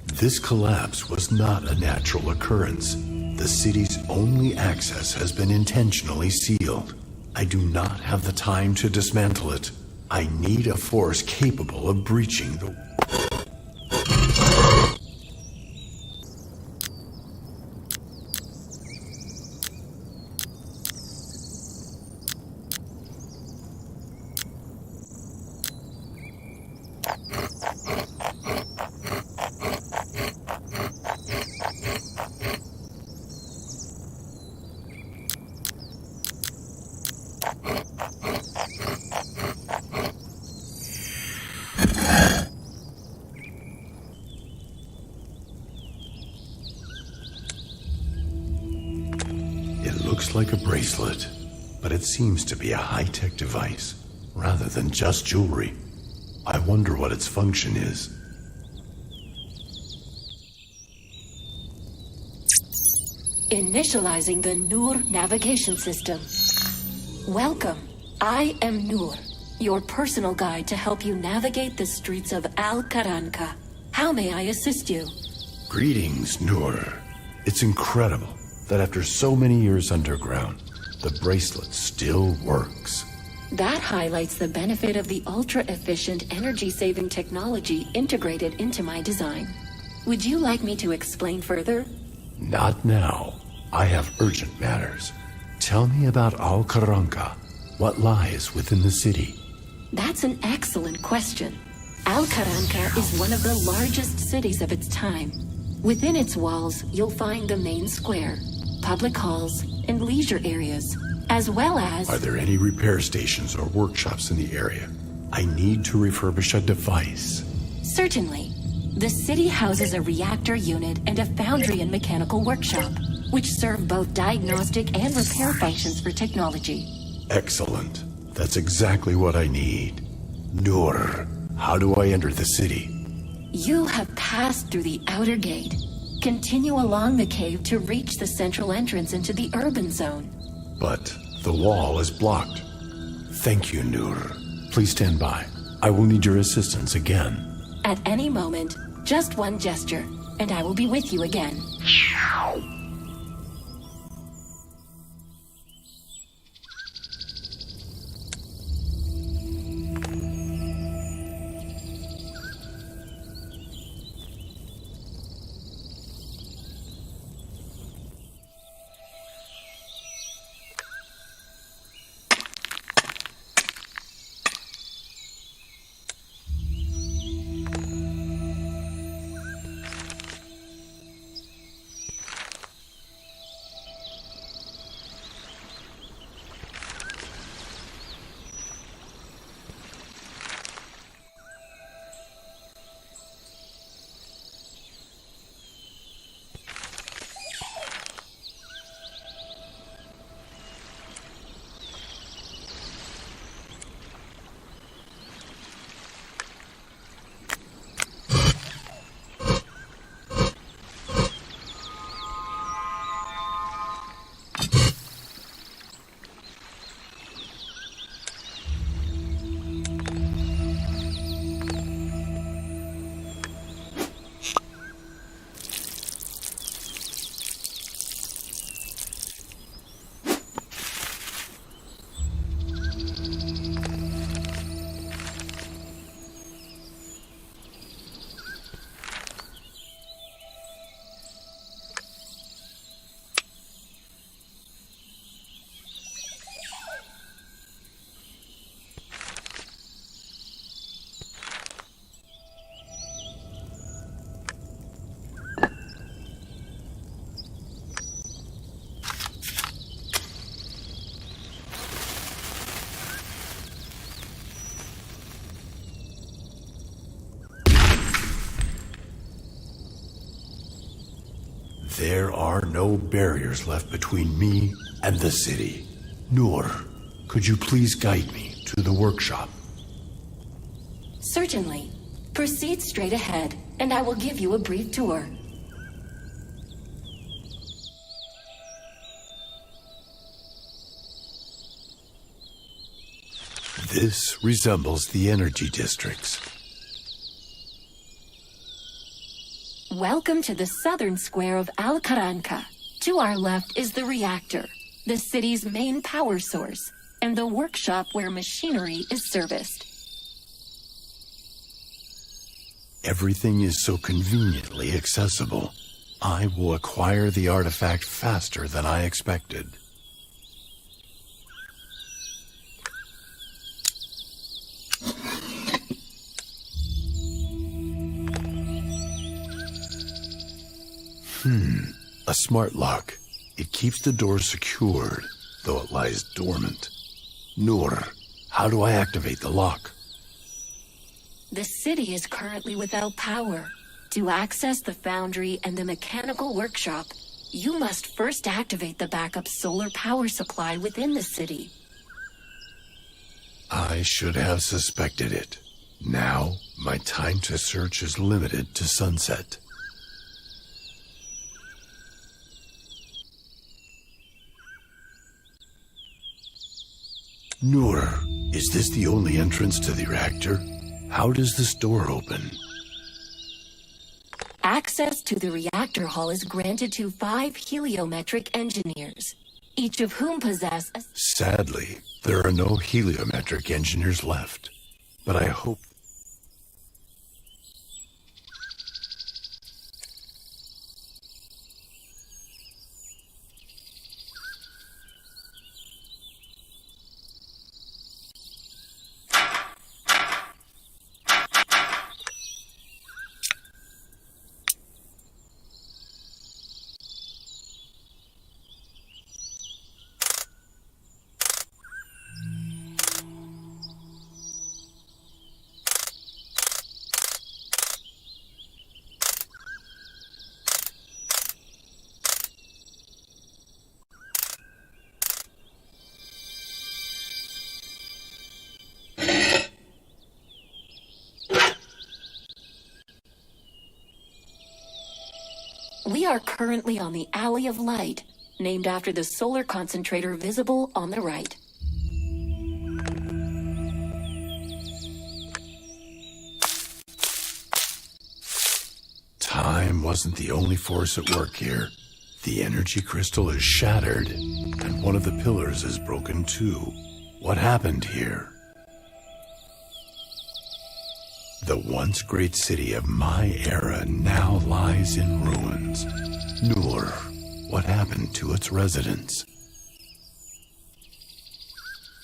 This collapse was not a natural occurrence. The city's only access has been intentionally sealed. I do not have the time to dismantle it. I need a force capable of breaching the... looks like a bracelet, but it seems to be a high-tech device, rather than just jewelry. I wonder what its function is. Initializing the Nur navigation system. Welcome. I am Nur, your personal guide to help you navigate the streets of Al-Qaranqa. How may I assist you? Greetings, Nur. It's incredible that after so many years underground, the bracelet still works. That highlights the benefit of the ultra-efficient energy-saving technology integrated into my design. Would you like me to explain further? Not now. I have urgent matters. Tell me about Al-Qaranqa. What lies within the city? That's an excellent question. Al-Qaranqa is one of the largest cities of its time. Within its walls, you'll find the main square, public halls, and leisure areas, as well as... Are there any repair stations or workshops in the area? I need to refurbish a device. Certainly. The city houses a reactor unit and a foundry and mechanical workshop, which serve both diagnostic and repair functions for technology. Excellent. That's exactly what I need. Nur, how do I enter the city? You have passed through the outer gate. Continue along the cave to reach the central entrance into the urban zone. But the wall is blocked. Thank you, Nur. Please stand by. I will need your assistance again. At any moment, just one gesture, and I will be with you again. There are no barriers left between me and the city. Nur, could you please guide me to the workshop? Certainly. Proceed straight ahead, and I will give you a brief tour. This resembles the energy districts. Welcome to the southern square of Al-Qaranqa. To our left is the reactor, the city's main power source, and the workshop where machinery is serviced. Everything is so conveniently accessible. I will acquire the artifact faster than I expected. A smart lock. It keeps the door secured, though it lies dormant. Nur, how do I activate the lock? The city is currently without power. To access the foundry and the mechanical workshop, you must first activate the backup solar power supply within the city. I should have suspected it. Now, my time to search is limited to sunset. Noor, is this the only entrance to the reactor? How does this door open? Access to the reactor hall is granted to 5 heliometric engineers, each of whom possess a... Sadly, there are no heliometric engineers left, but I hope... We are currently on the Alley of Light, named after the solar concentrator visible on the right. Time wasn't the only force at work here. The energy crystal is shattered, and one of the pillars is broken too. What happened here? The once great city of my era now lies in ruins. Noor, what happened to its residents?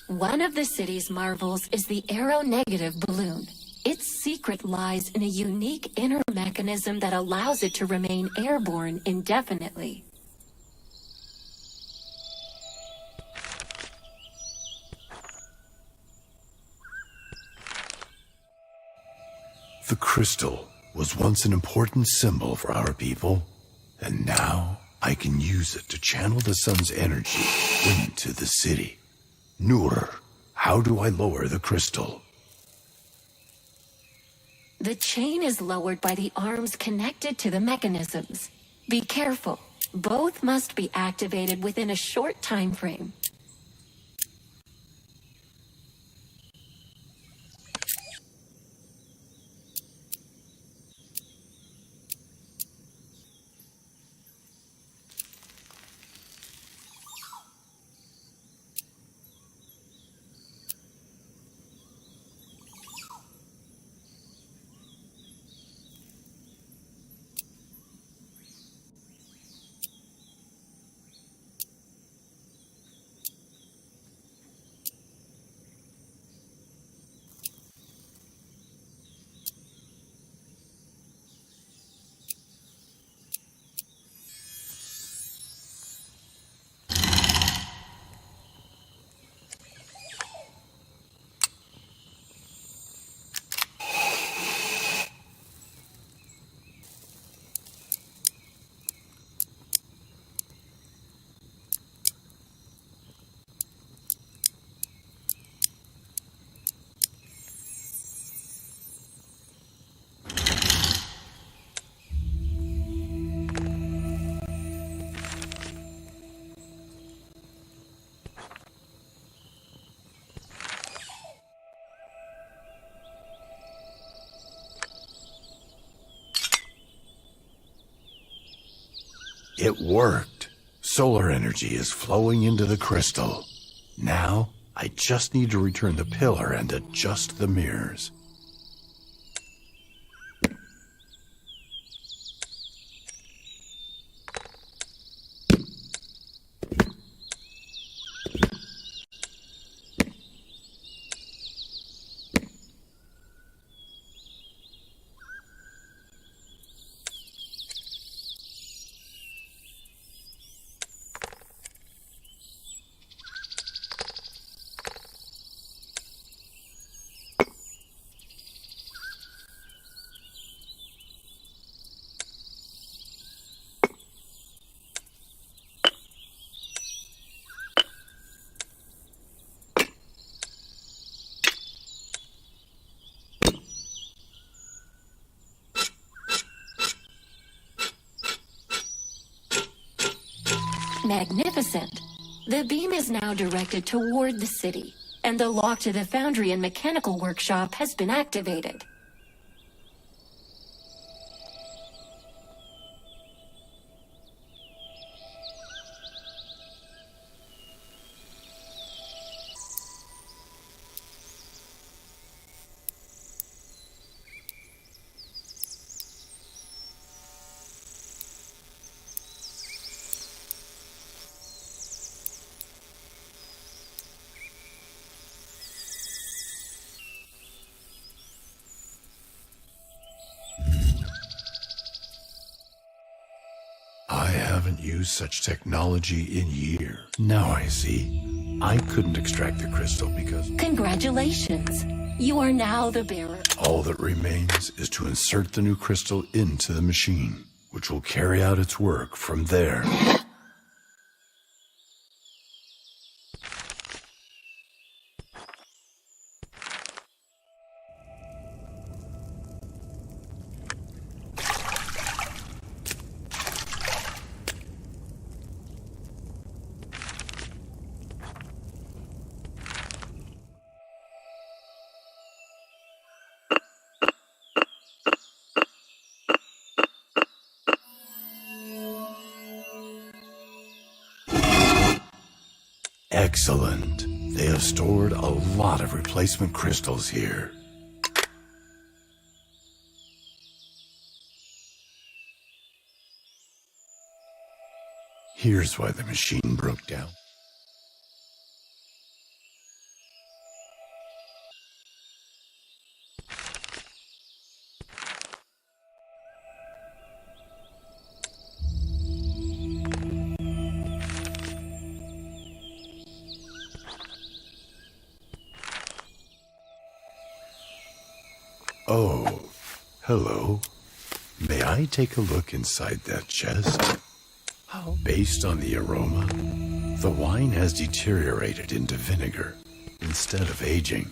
One of the city's marvels is the aeronegative balloon. Its secret lies in a unique inner mechanism that allows it to remain airborne indefinitely. The crystal was once an important symbol for our people, and now I can use it to channel the sun's energy into the city. Noor, how do I lower the crystal? The chain is lowered by the arms connected to the mechanisms. Be careful. Both must be activated within a short time frame. It worked. Solar energy is flowing into the crystal. Now, I just need to return the pillar and adjust the mirrors. Magnificent. The beam is now directed toward the city, and the lock to the foundry and mechanical workshop has been activated. I haven't used such technology in years. Now I see. I couldn't extract the crystal because... Congratulations. You are now the bearer. All that remains is to insert the new crystal into the machine, which will carry out its work from there. Excellent. They have stored a lot of replacement crystals here. Here's why the machine broke down. Oh, hello. May I take a look inside that chest? Based on the aroma, the wine has deteriorated into vinegar instead of aging.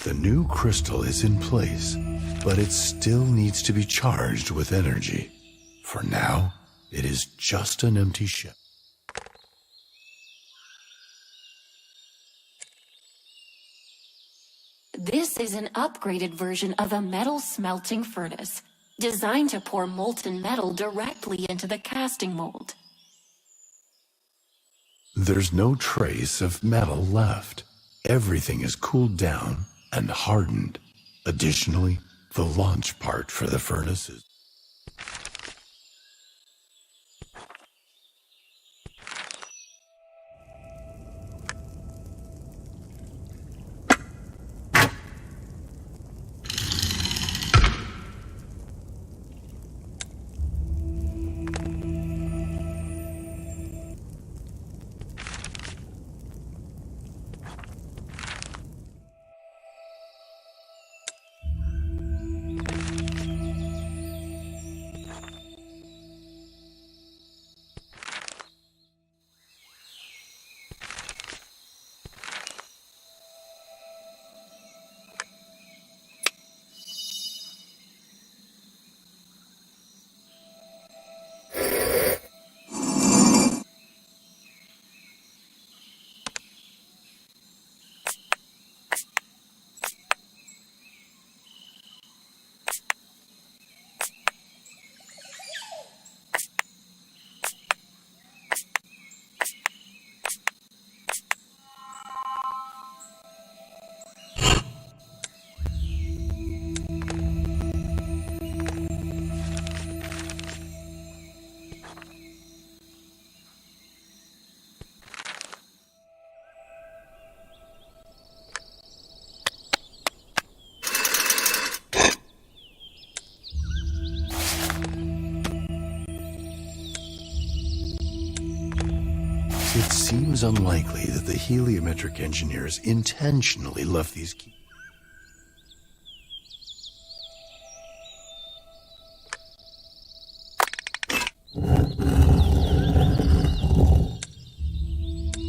The new crystal is in place, but it still needs to be charged with energy. For now, it is just an empty shell. This is an upgraded version of a metal smelting furnace, designed to pour molten metal directly into the casting mold. There's no trace of metal left. Everything is cooled down and hardened. Additionally, the launch part for the furnace is It seems unlikely that the heliometric engineers intentionally left these keys.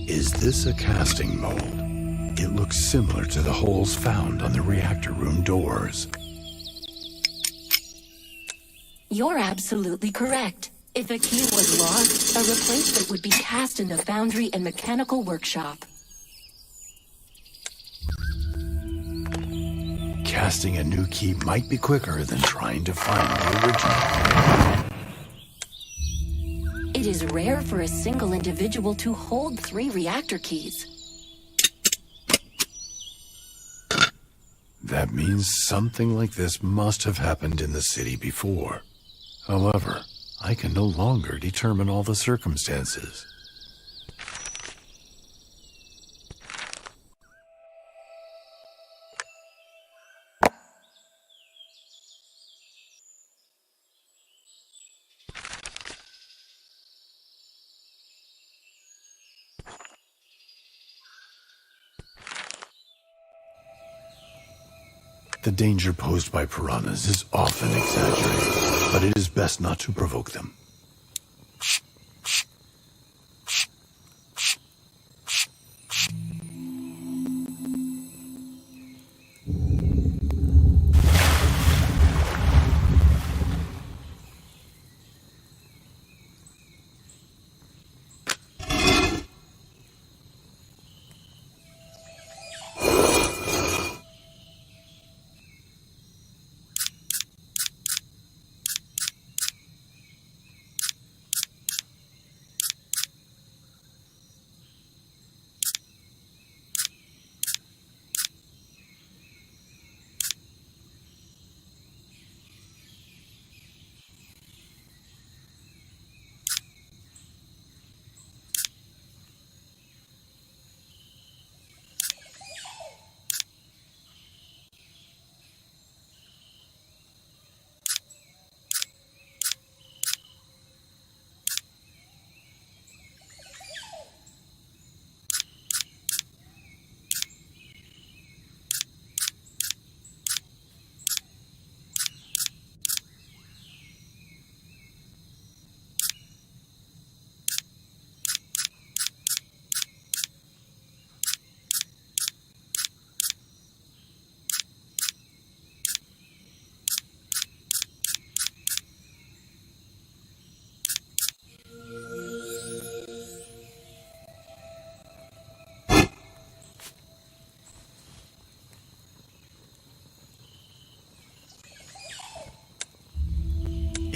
Is this a casting mold? It looks similar to the holes found on the reactor room doors. You're absolutely correct. If a key was lost, a replacement would be cast in the foundry and mechanical workshop. Casting a new key might be quicker than trying to find the original. It is rare for a single individual to hold 3 reactor keys. That means something like this must have happened in the city before. However, I can no longer determine all the circumstances. The danger posed by piranhas is often exaggerated, but it is best not to provoke them.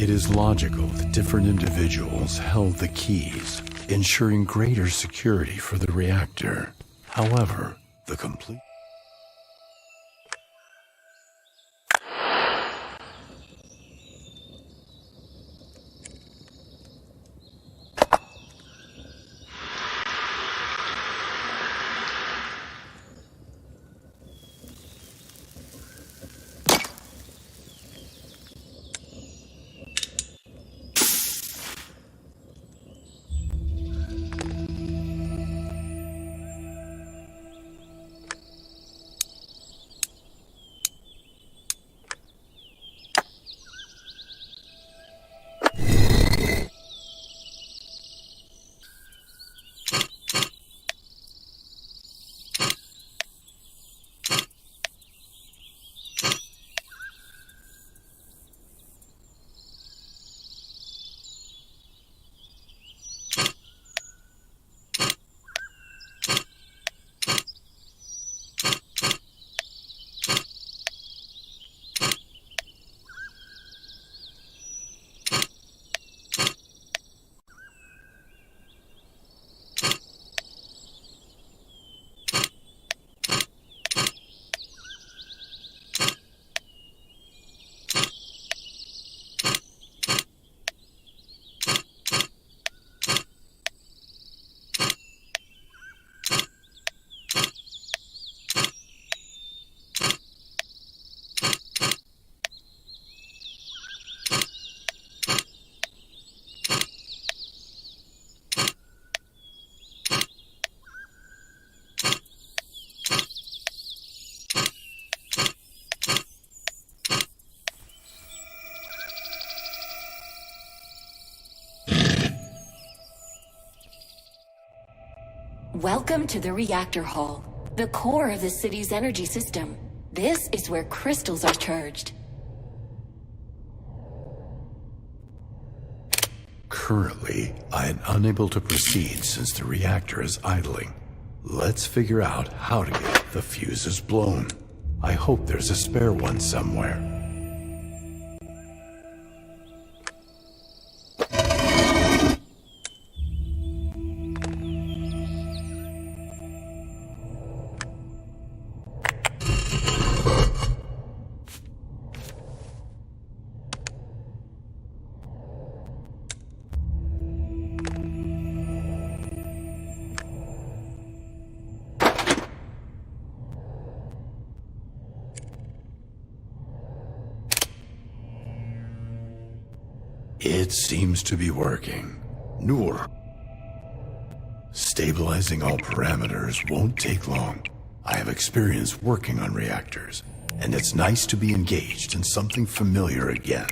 It is logical that different individuals held the keys, ensuring greater security for the reactor. However, the complete... Welcome to the reactor hall, the core of the city's energy system. This is where crystals are charged. Currently, I am unable to proceed since the reactor is idling. Let's figure out how to get the fuses blown. I hope there's a spare one somewhere. It seems to be working. Noor. Stabilizing all parameters won't take long. I have experience working on reactors, and it's nice to be engaged in something familiar again.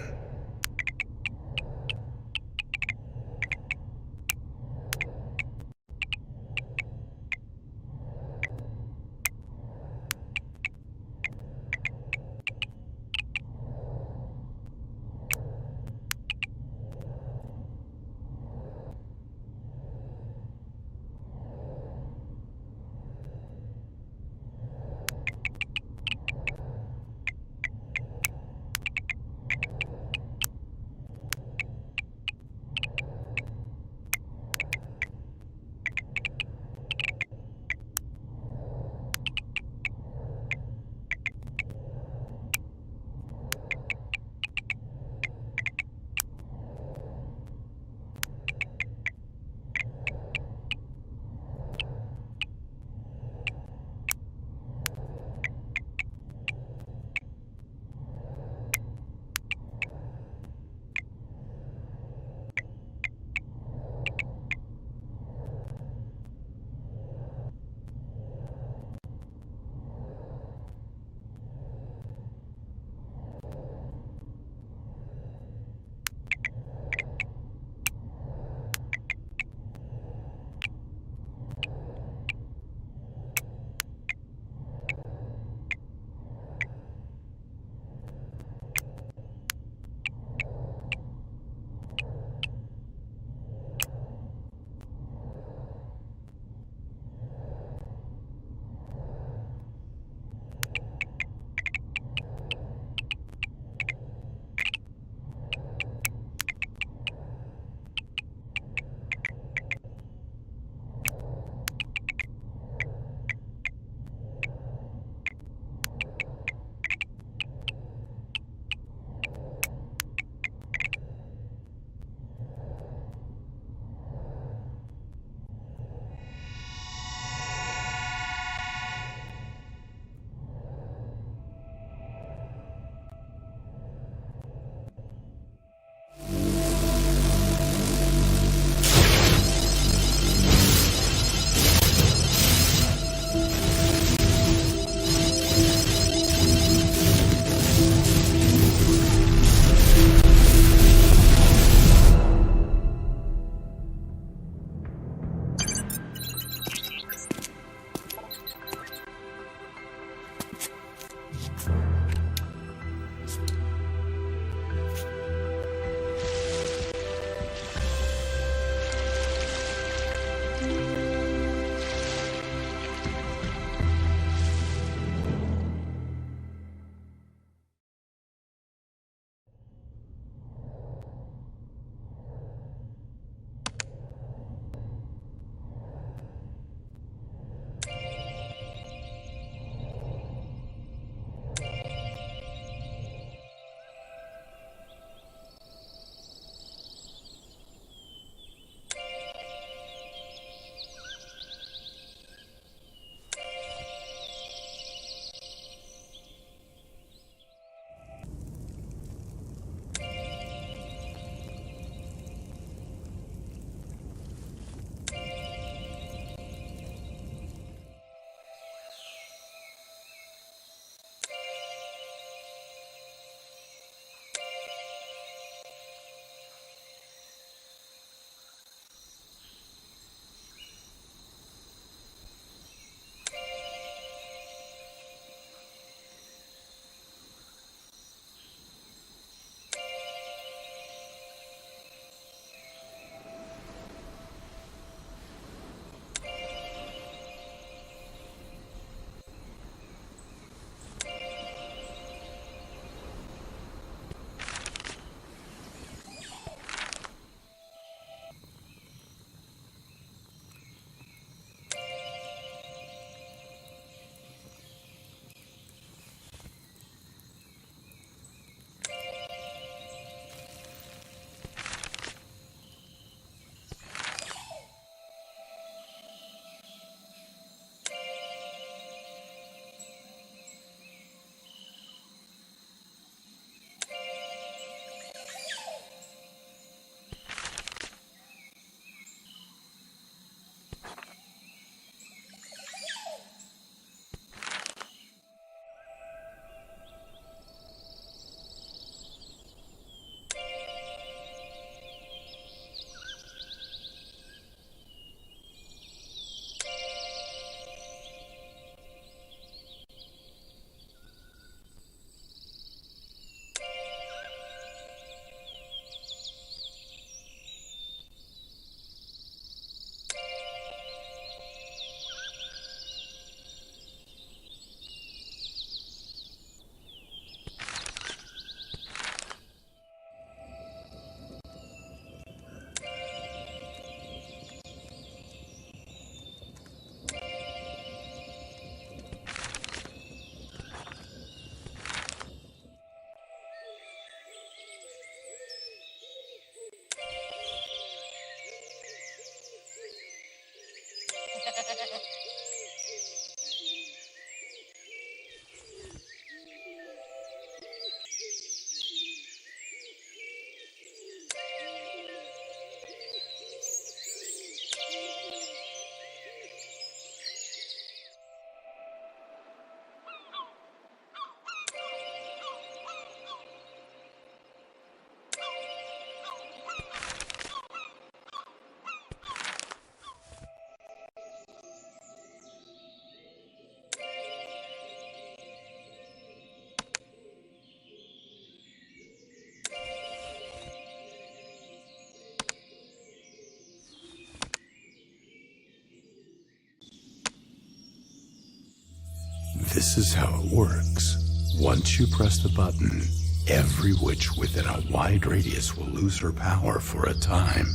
This is how it works. Once you press the button, every witch within a wide radius will lose her power for a time.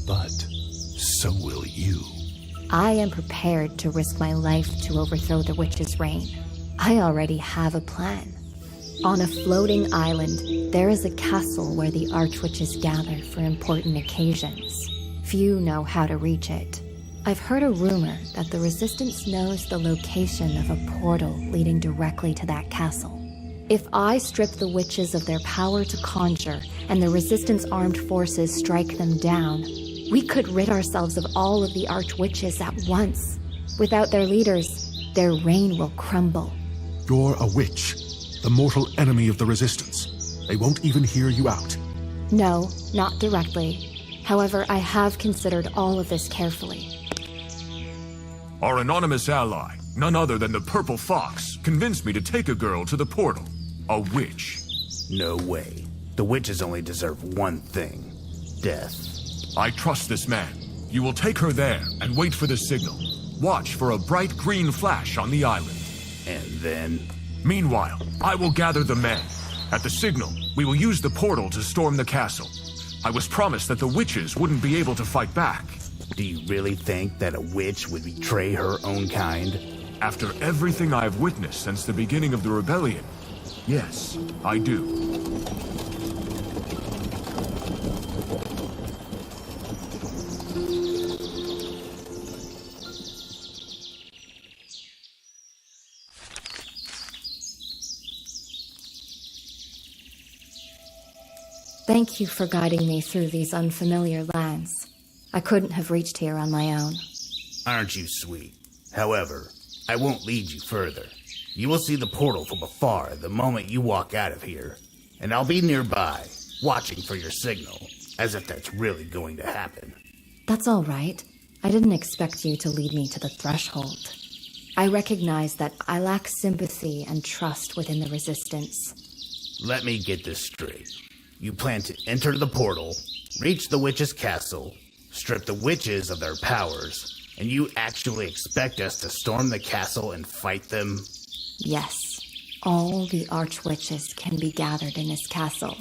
But so will you. I am prepared to risk my life to overthrow the witch's reign. I already have a plan. On a floating island, there is a castle where the archwitches gather for important occasions. Few know how to reach it. I've heard a rumor that the Resistance knows the location of a portal leading directly to that castle. If I strip the witches of their power to conjure, and the Resistance armed forces strike them down, we could rid ourselves of all of the archwitches at once. Without their leaders, their reign will crumble. You're a witch, the mortal enemy of the Resistance. They won't even hear you out. No, not directly. However, I have considered all of this carefully. Our anonymous ally, none other than the Purple Fox, convinced me to take a girl to the portal. A witch. No way. The witches only deserve one thing. Death. I trust this man. You will take her there and wait for the signal. Watch for a bright green flash on the island. And then? Meanwhile, I will gather the men. At the signal, we will use the portal to storm the castle. I was promised that the witches wouldn't be able to fight back. Do you really think that a witch would betray her own kind? After everything I've witnessed since the beginning of the rebellion, yes, I do. Thank you for guiding me through these unfamiliar lands. I couldn't have reached here on my own. Aren't you sweet? However, I won't lead you further. You will see the portal from afar the moment you walk out of here, and I'll be nearby, watching for your signal, as if that's really going to happen. That's all right. I didn't expect you to lead me to the threshold. I recognize that I lack sympathy and trust within the Resistance. Let me get this straight. You plan to enter the portal, reach the witch's castle, strip the witches of their powers, and you actually expect us to storm the castle and fight them? Yes. All the archwitches can be gathered in this castle.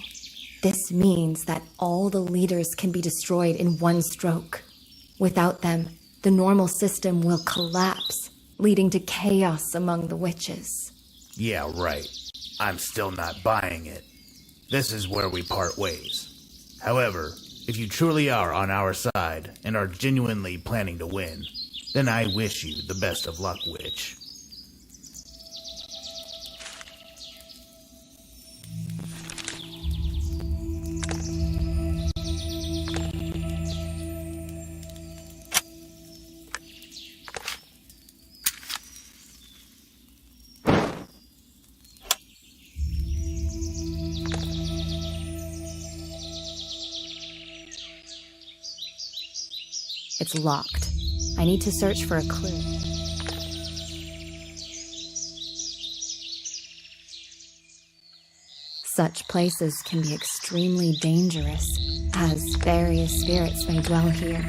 This means that all the leaders can be destroyed in one stroke. Without them, the normal system will collapse, leading to chaos among the witches. Yeah, right. I'm still not buying it. This is where we part ways. However, if you truly are on our side and are genuinely planning to win, then I wish you the best of luck, witch. It's locked. I need to search for a clue. Such places can be extremely dangerous, as various spirits may dwell here.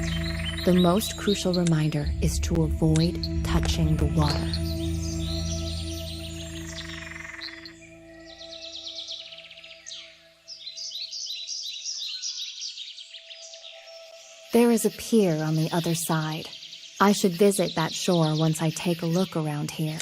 The most crucial reminder is to avoid touching the water. There is a pier on the other side. I should visit that shore once I take a look around here.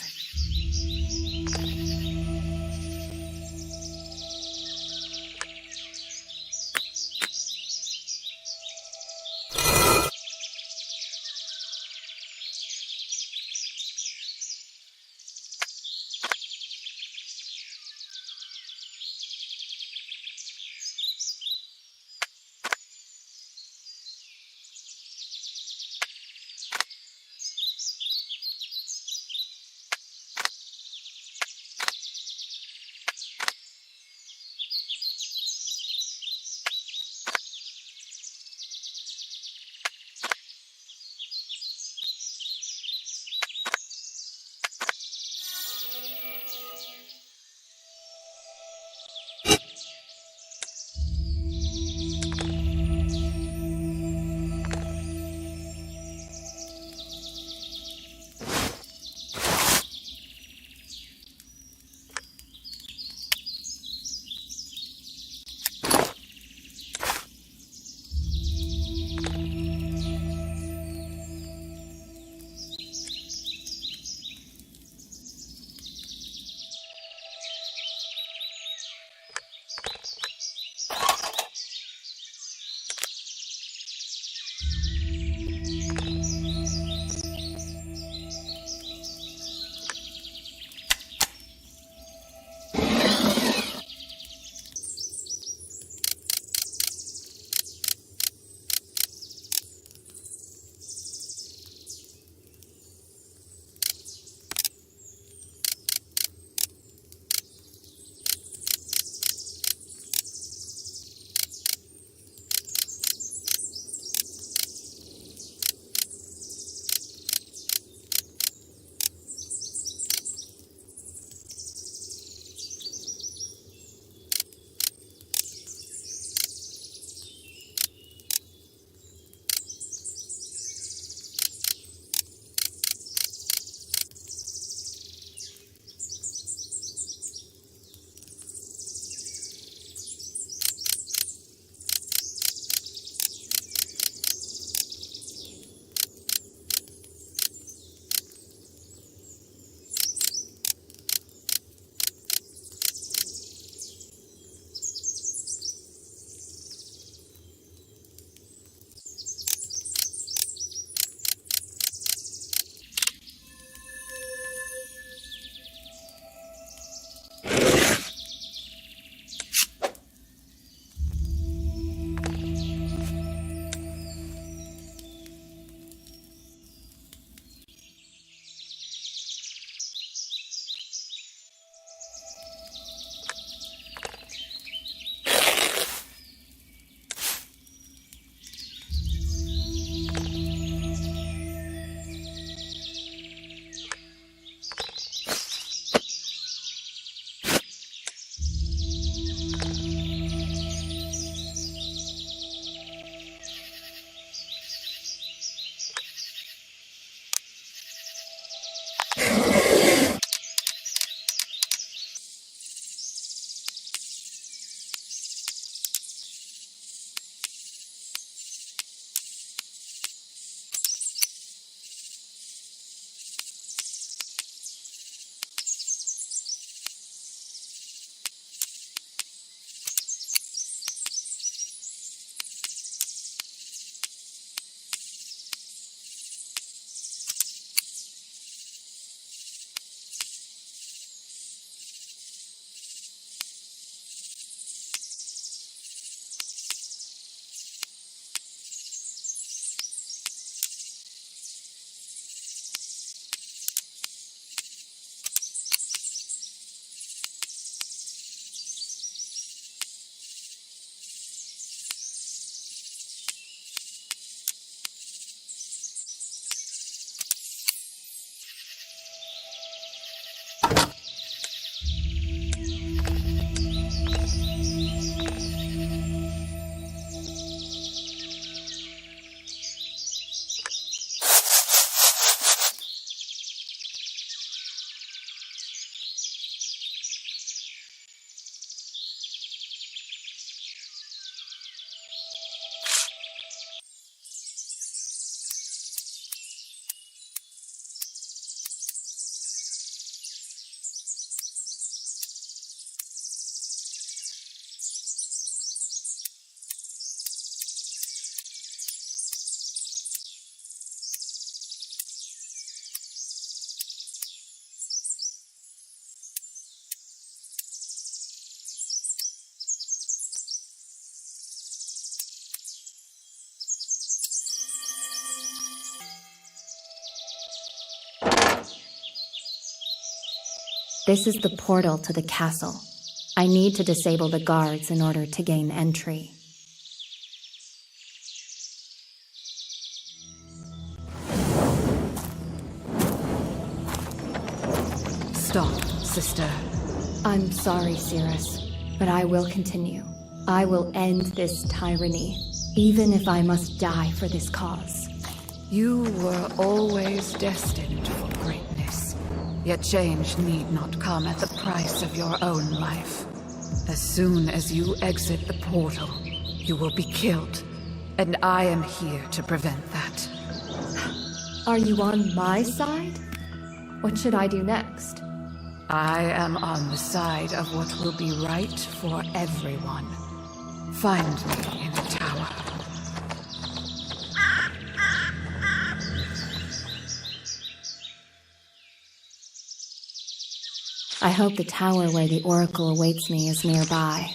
This is the portal to the castle. I need to disable the guards in order to gain entry. Stop, sister. I'm sorry, Cirrus, but I will continue. I will end this tyranny, even if I must die for this cause. You were always destined for greatness. Yet change need not come at the price of your own life. As soon as you exit the portal, you will be killed. And I am here to prevent that. Are you on my side? What should I do next? I am on the side of what will be right for everyone. Find me in the tower. I hope the tower where the Oracle awaits me is nearby.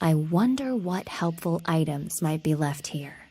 I wonder what helpful items might be left here.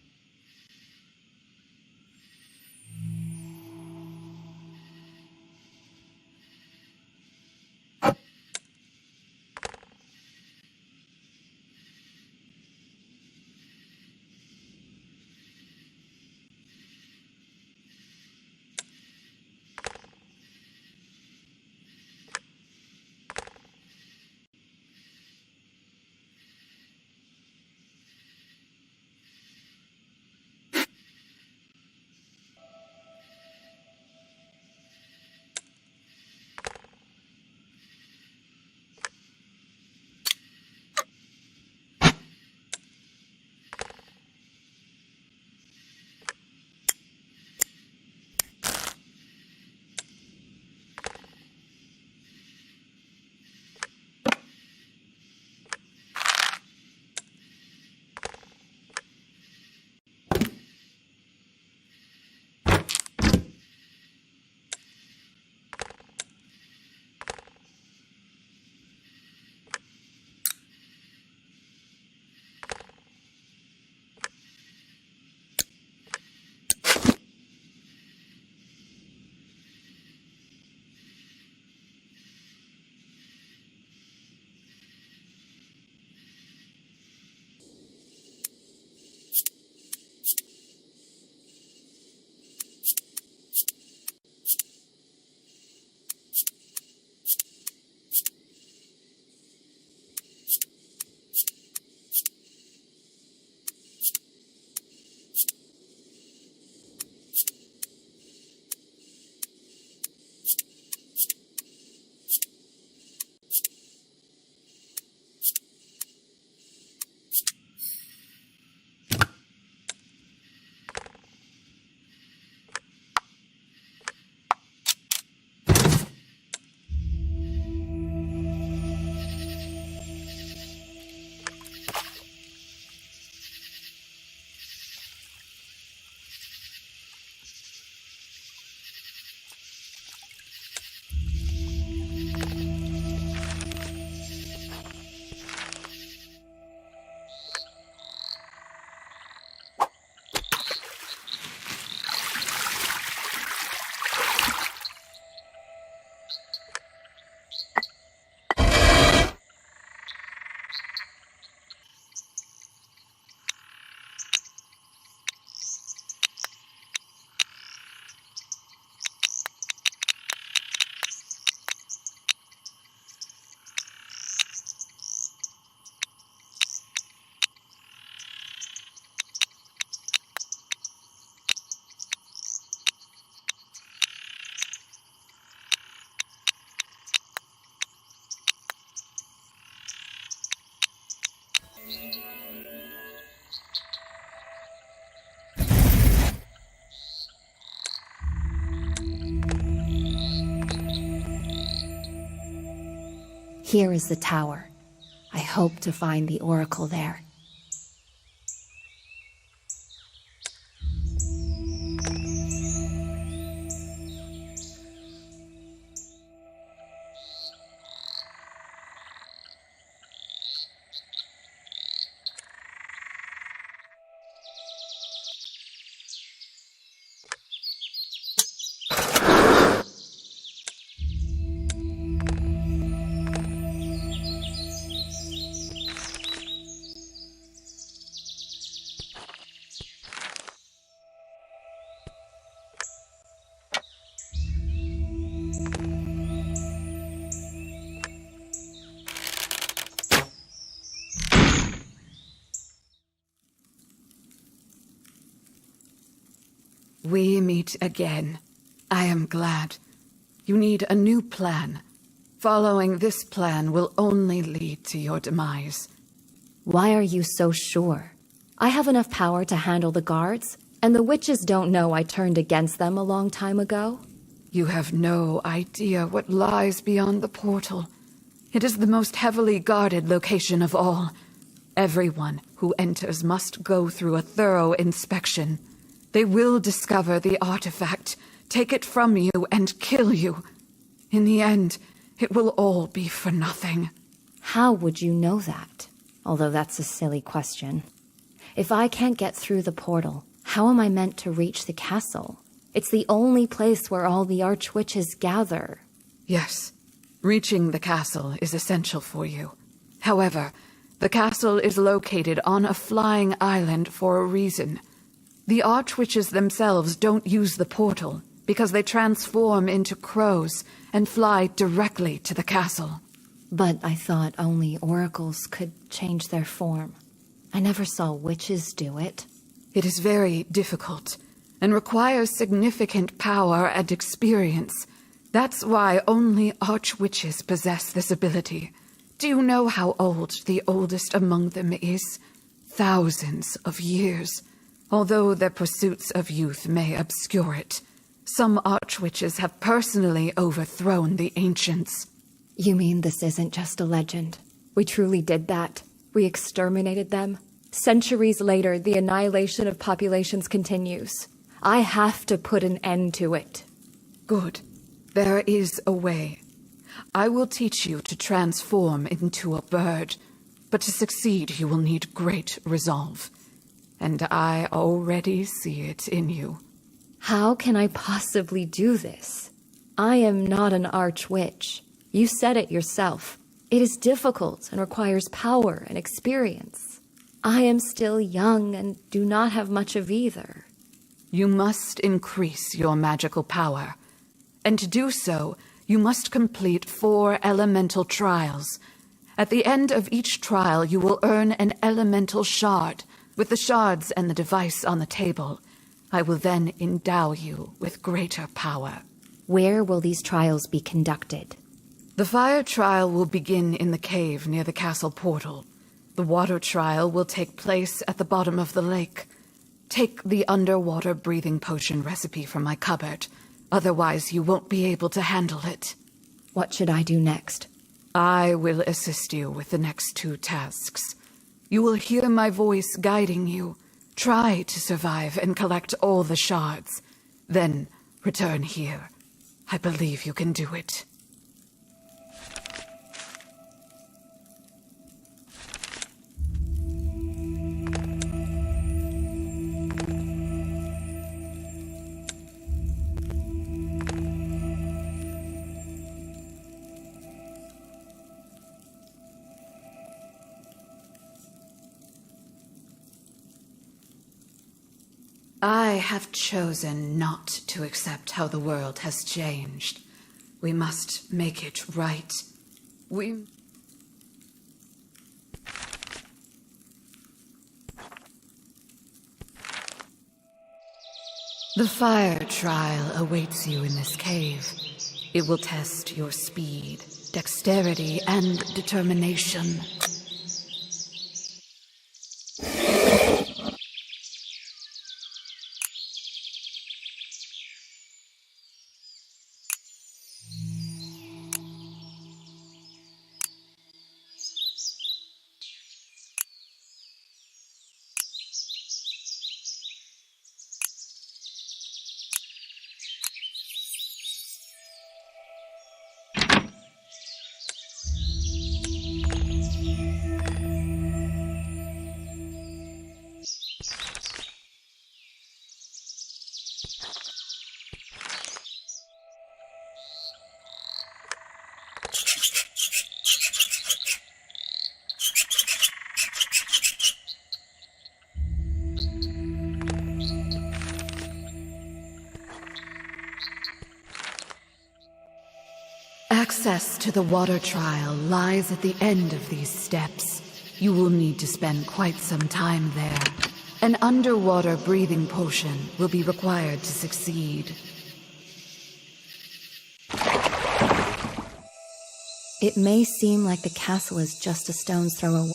Here is the tower. I hope to find the oracle there. We meet again. I am glad. You need a new plan. Following this plan will only lead to your demise. Why are you so sure? I have enough power to handle the guards, and the witches don't know I turned against them a long time ago. You have no idea what lies beyond the portal. It is the most heavily guarded location of all. Everyone who enters must go through a thorough inspection. They will discover the artifact, take it from you, and kill you. In the end, it will all be for nothing. How would you know that? Although that's a silly question. If I can't get through the portal, how am I meant to reach the castle? It's the only place where all the archwitches gather. Yes, reaching the castle is essential for you. However, the castle is located on a flying island for a reason. The archwitches themselves don't use the portal because they transform into crows and fly directly to the castle. But I thought only oracles could change their form. I never saw witches do it. It is very difficult and requires significant power and experience. That's why only archwitches possess this ability. Do you know how old the oldest among them is? Thousands of years. Although their pursuits of youth may obscure it, some archwitches have personally overthrown the ancients. You mean this isn't just a legend? We truly did that? We exterminated them? Centuries later, the annihilation of populations continues. I have to put an end to it. Good. There is a way. I will teach you to transform into a bird, but to succeed you will need great resolve. And I already see it in you. How can I possibly do this? I am not an archwitch. You said it yourself. It is difficult and requires power and experience. I am still young and do not have much of either. You must increase your magical power. And to do so, you must complete 4 elemental trials. At the end of each trial, you will earn an elemental shard. With the shards and the device on the table, I will then endow you with greater power. Where will these trials be conducted? The fire trial will begin in the cave near the castle portal. The water trial will take place at the bottom of the lake. Take the underwater breathing potion recipe from my cupboard. Otherwise, you won't be able to handle it. What should I do next? I will assist you with the next 2 tasks. You will hear my voice guiding you. Try to survive and collect all the shards. Then return here. I believe you can do it. I have chosen not to accept how the world has changed. We must make it right. The fire trial awaits you in this cave. It will test your speed, dexterity, and determination. Access to the water trial lies at the end of these steps. You will need to spend quite some time there. An underwater breathing potion will be required to succeed. It may seem like the castle is just a stone's throw away.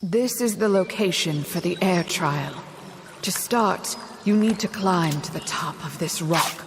This is the location for the air trial. To start, you need to climb to the top of this rock.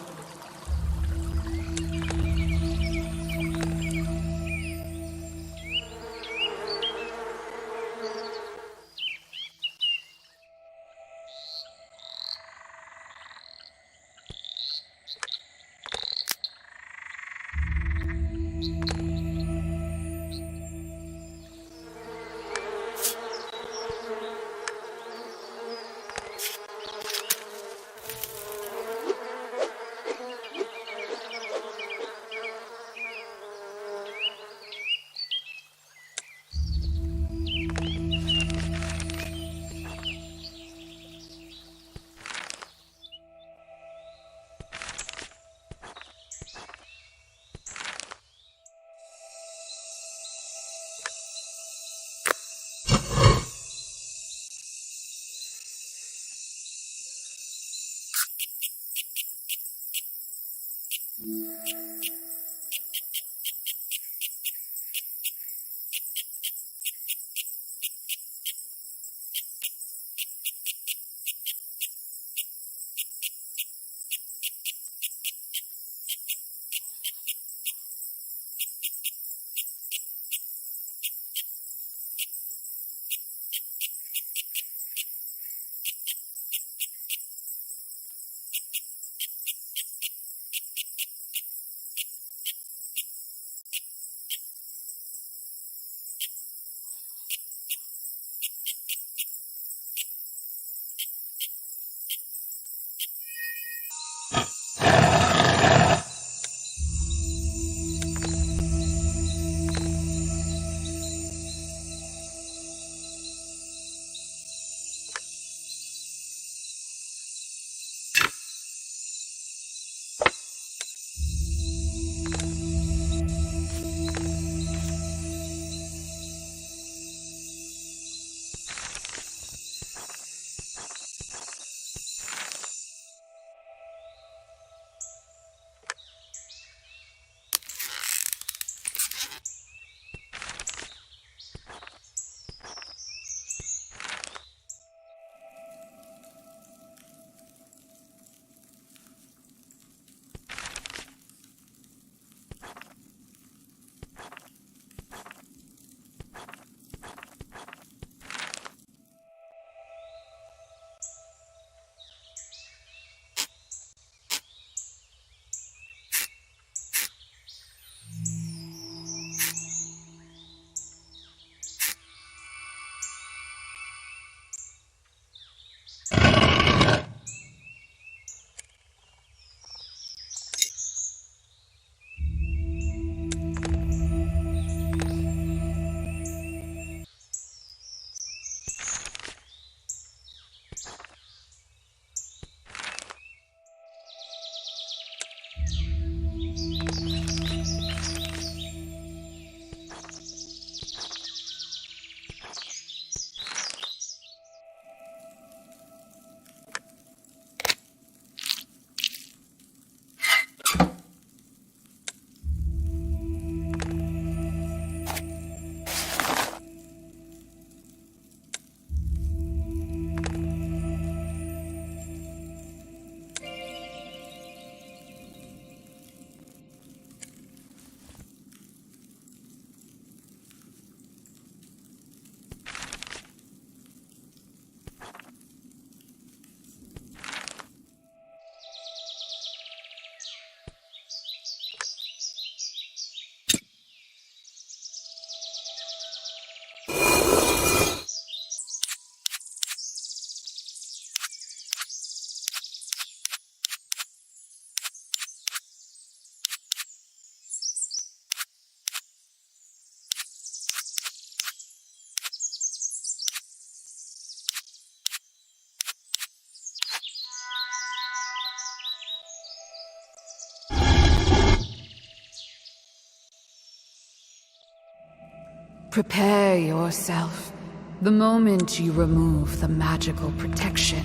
Prepare yourself. The moment you remove the magical protection,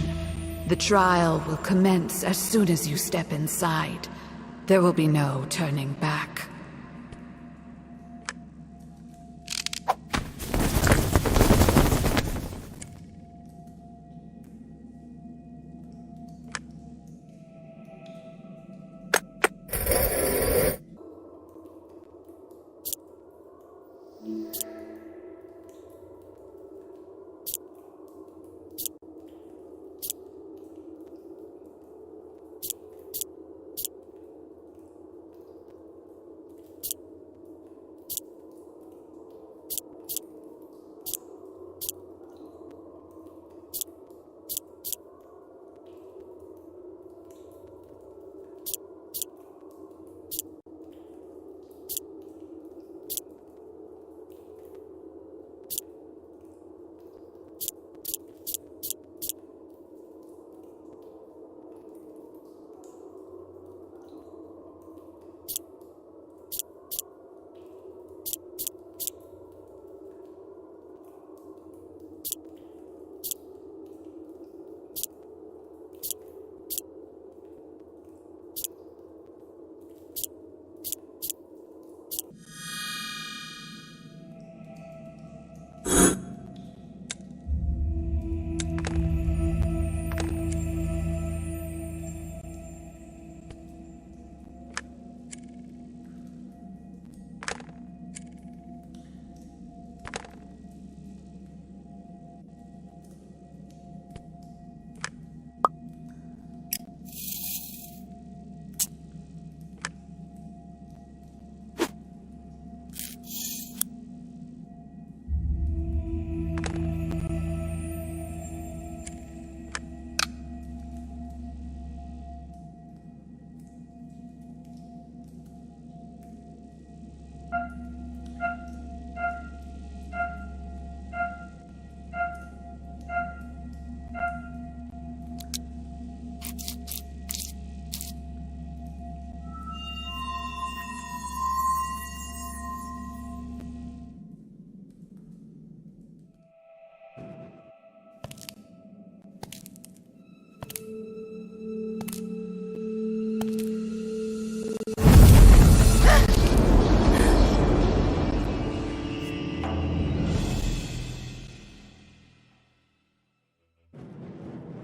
the trial will commence as soon as you step inside. There will be no turning back.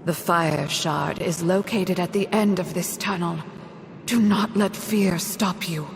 The fire shard is located at the end of this tunnel. Do not let fear stop you.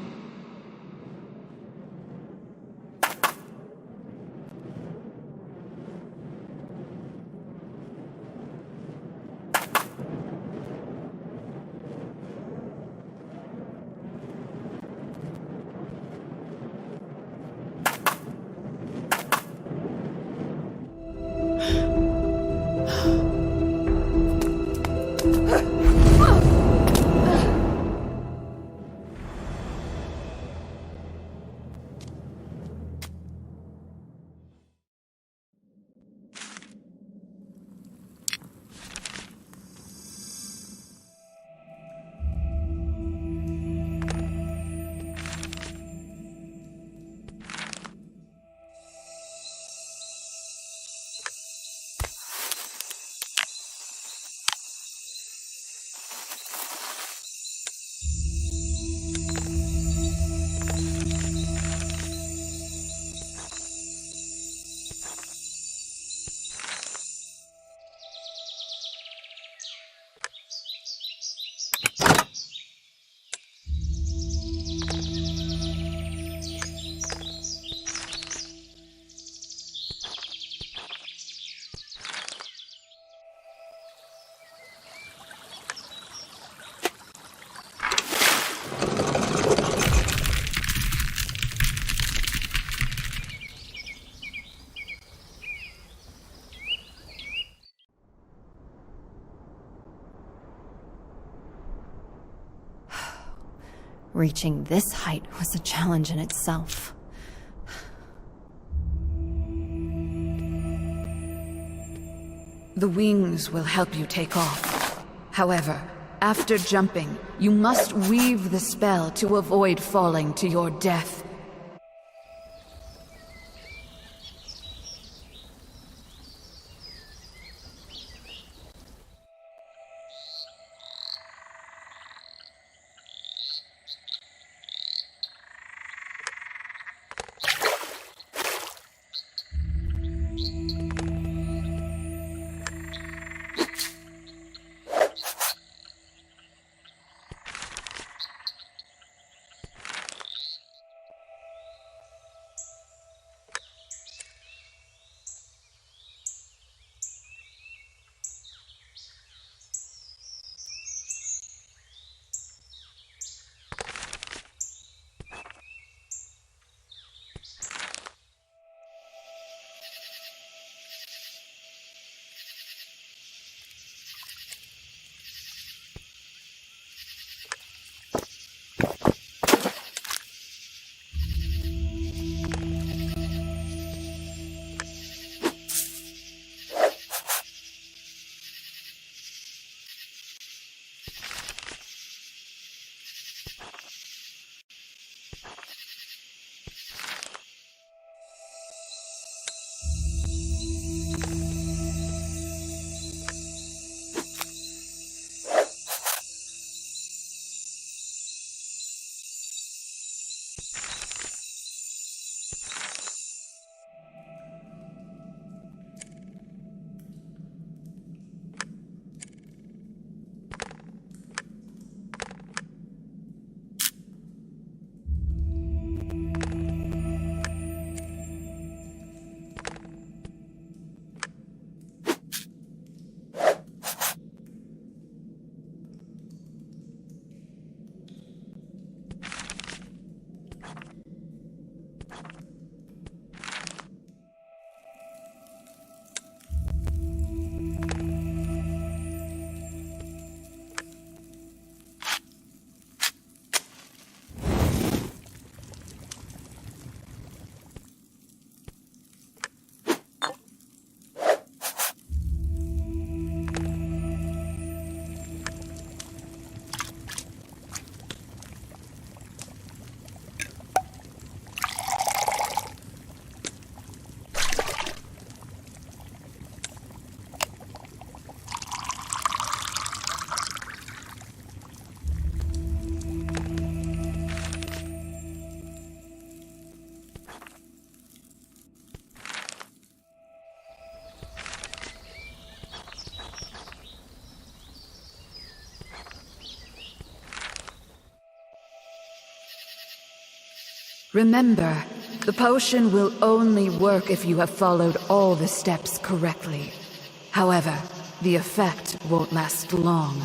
Reaching this height was a challenge in itself. The wings will help you take off. However, after jumping, you must weave the spell to avoid falling to your death. Remember, the potion will only work if you have followed all the steps correctly. However, the effect won't last long.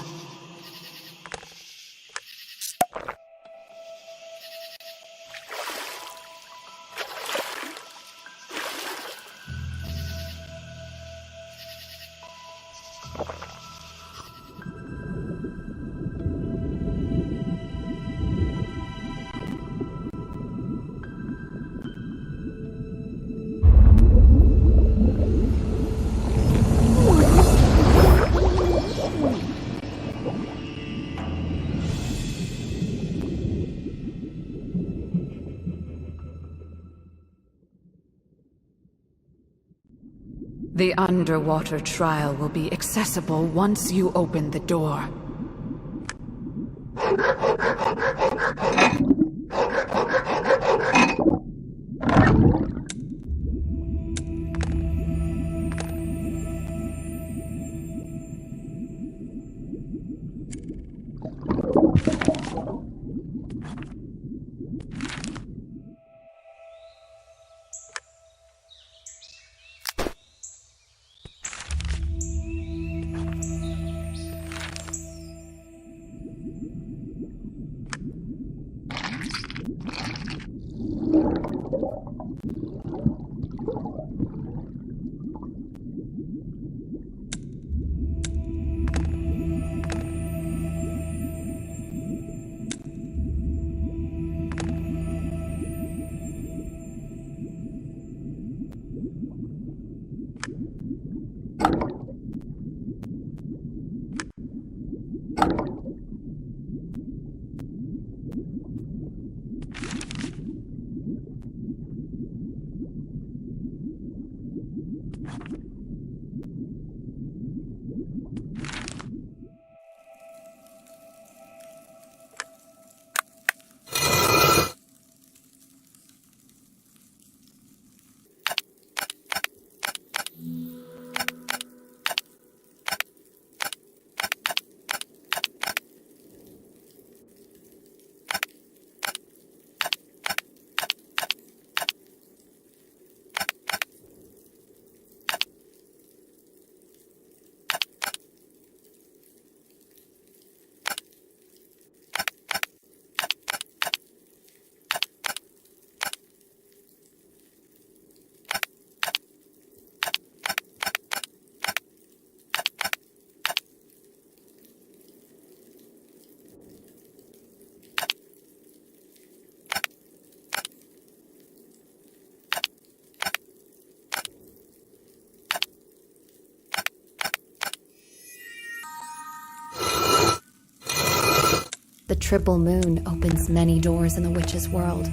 The underwater trial will be accessible once you open the door. The triple moon opens many doors in the witch's world.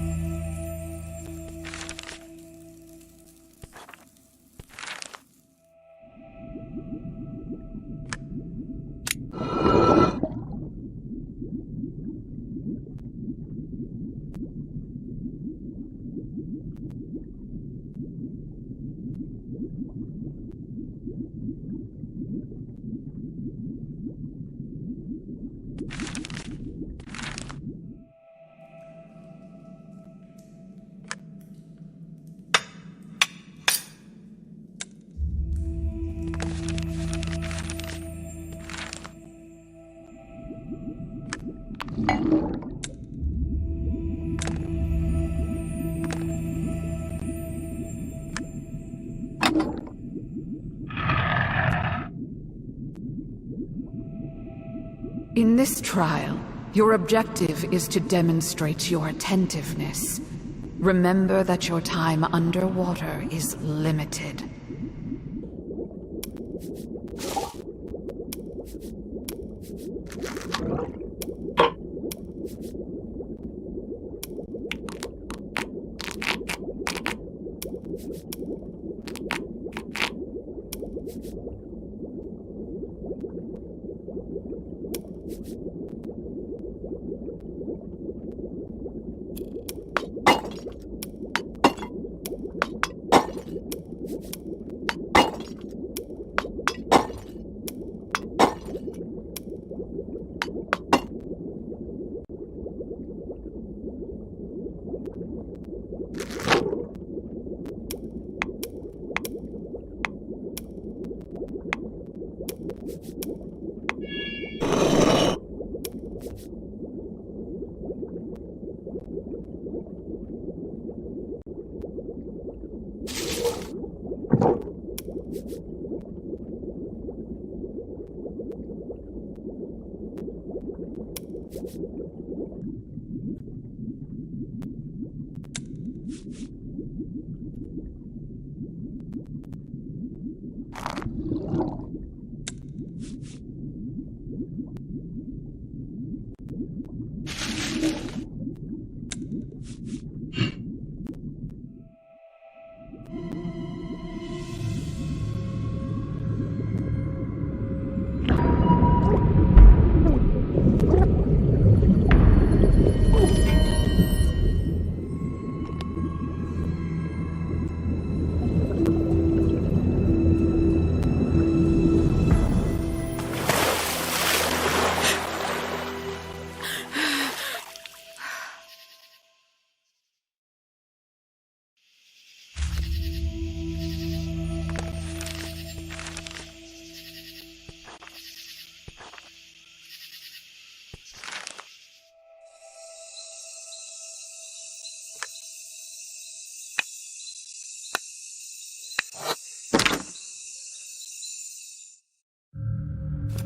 In this trial, your objective is to demonstrate your attentiveness. Remember that your time underwater is limited.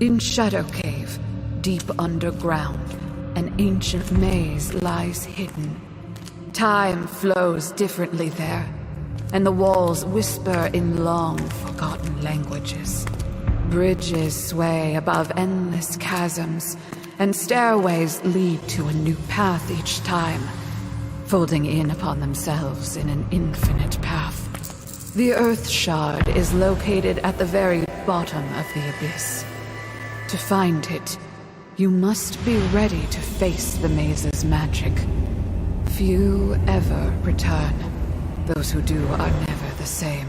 In Shadow Cave, deep underground, an ancient maze lies hidden. Time flows differently there, and the walls whisper in long-forgotten languages. Bridges sway above endless chasms, and stairways lead to a new path each time, folding in upon themselves in an infinite path. The Earth Shard is located at the very bottom of the abyss. To find it, you must be ready to face the maze's magic. Few ever return. Those who do are never the same.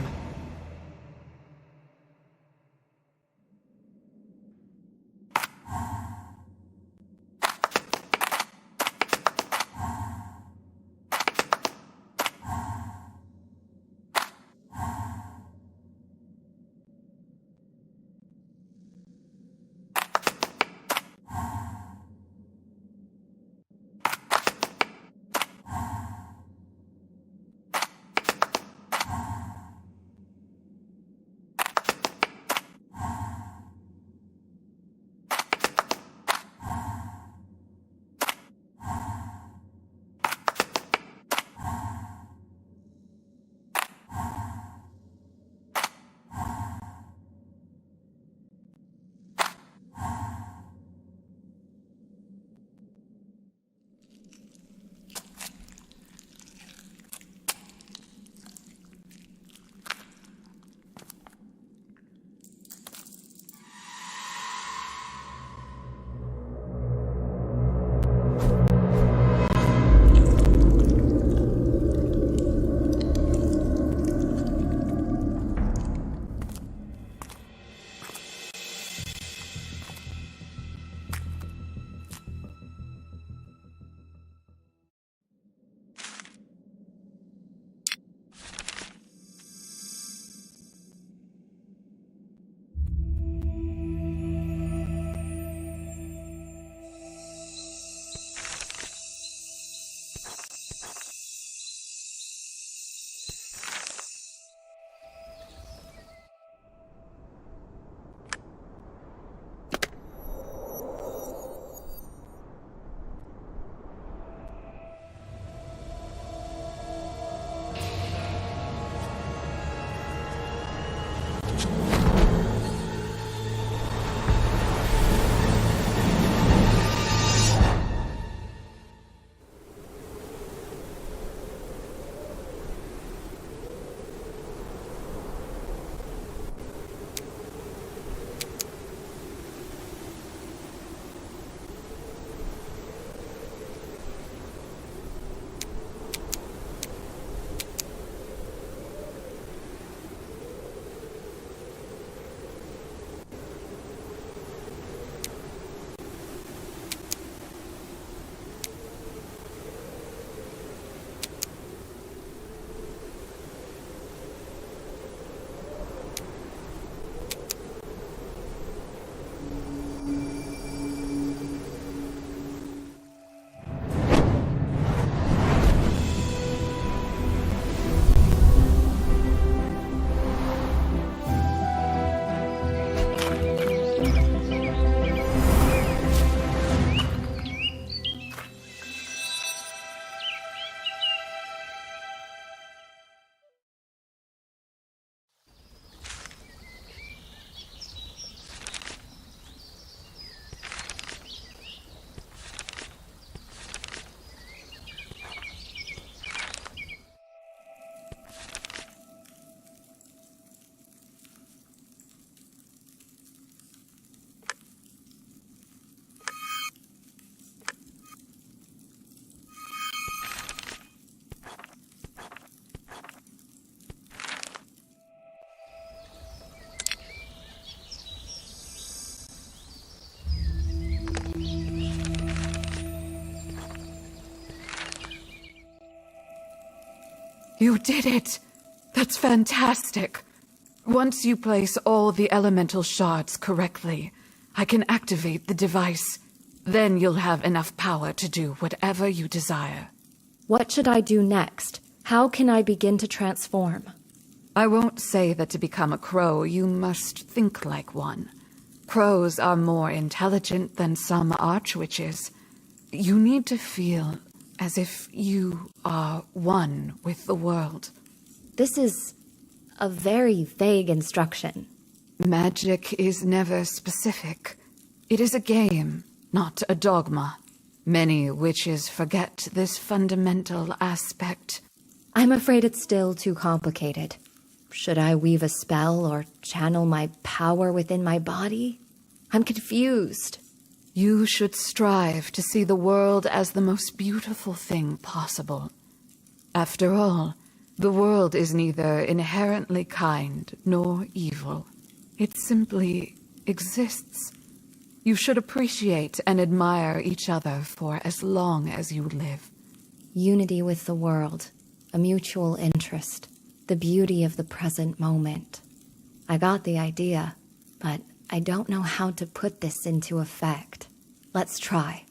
You did it! That's fantastic! Once you place all the elemental shards correctly, I can activate the device. Then you'll have enough power to do whatever you desire. What should I do next? How can I begin to transform? I won't say that to become a crow, you must think like one. Crows are more intelligent than some archwitches. You need to feel as if you are one with the world. This is a very vague instruction. Magic is never specific. It is a game, not a dogma. Many witches forget this fundamental aspect. I'm afraid it's still too complicated. Should I weave a spell or channel my power within my body? I'm confused. You should strive to see the world as the most beautiful thing possible. After all, the world is neither inherently kind nor evil. It simply exists. You should appreciate and admire each other for as long as you live. Unity with the world, a mutual interest, the beauty of the present moment. I got the idea, but I don't know how to put this into effect. Let's try.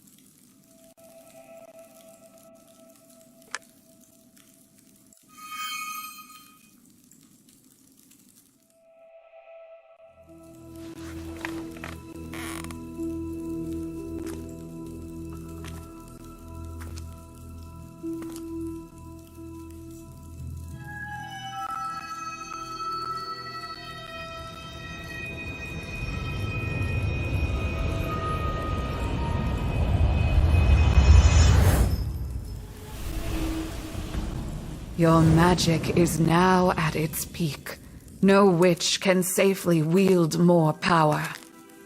Your magic is now at its peak. No witch can safely wield more power.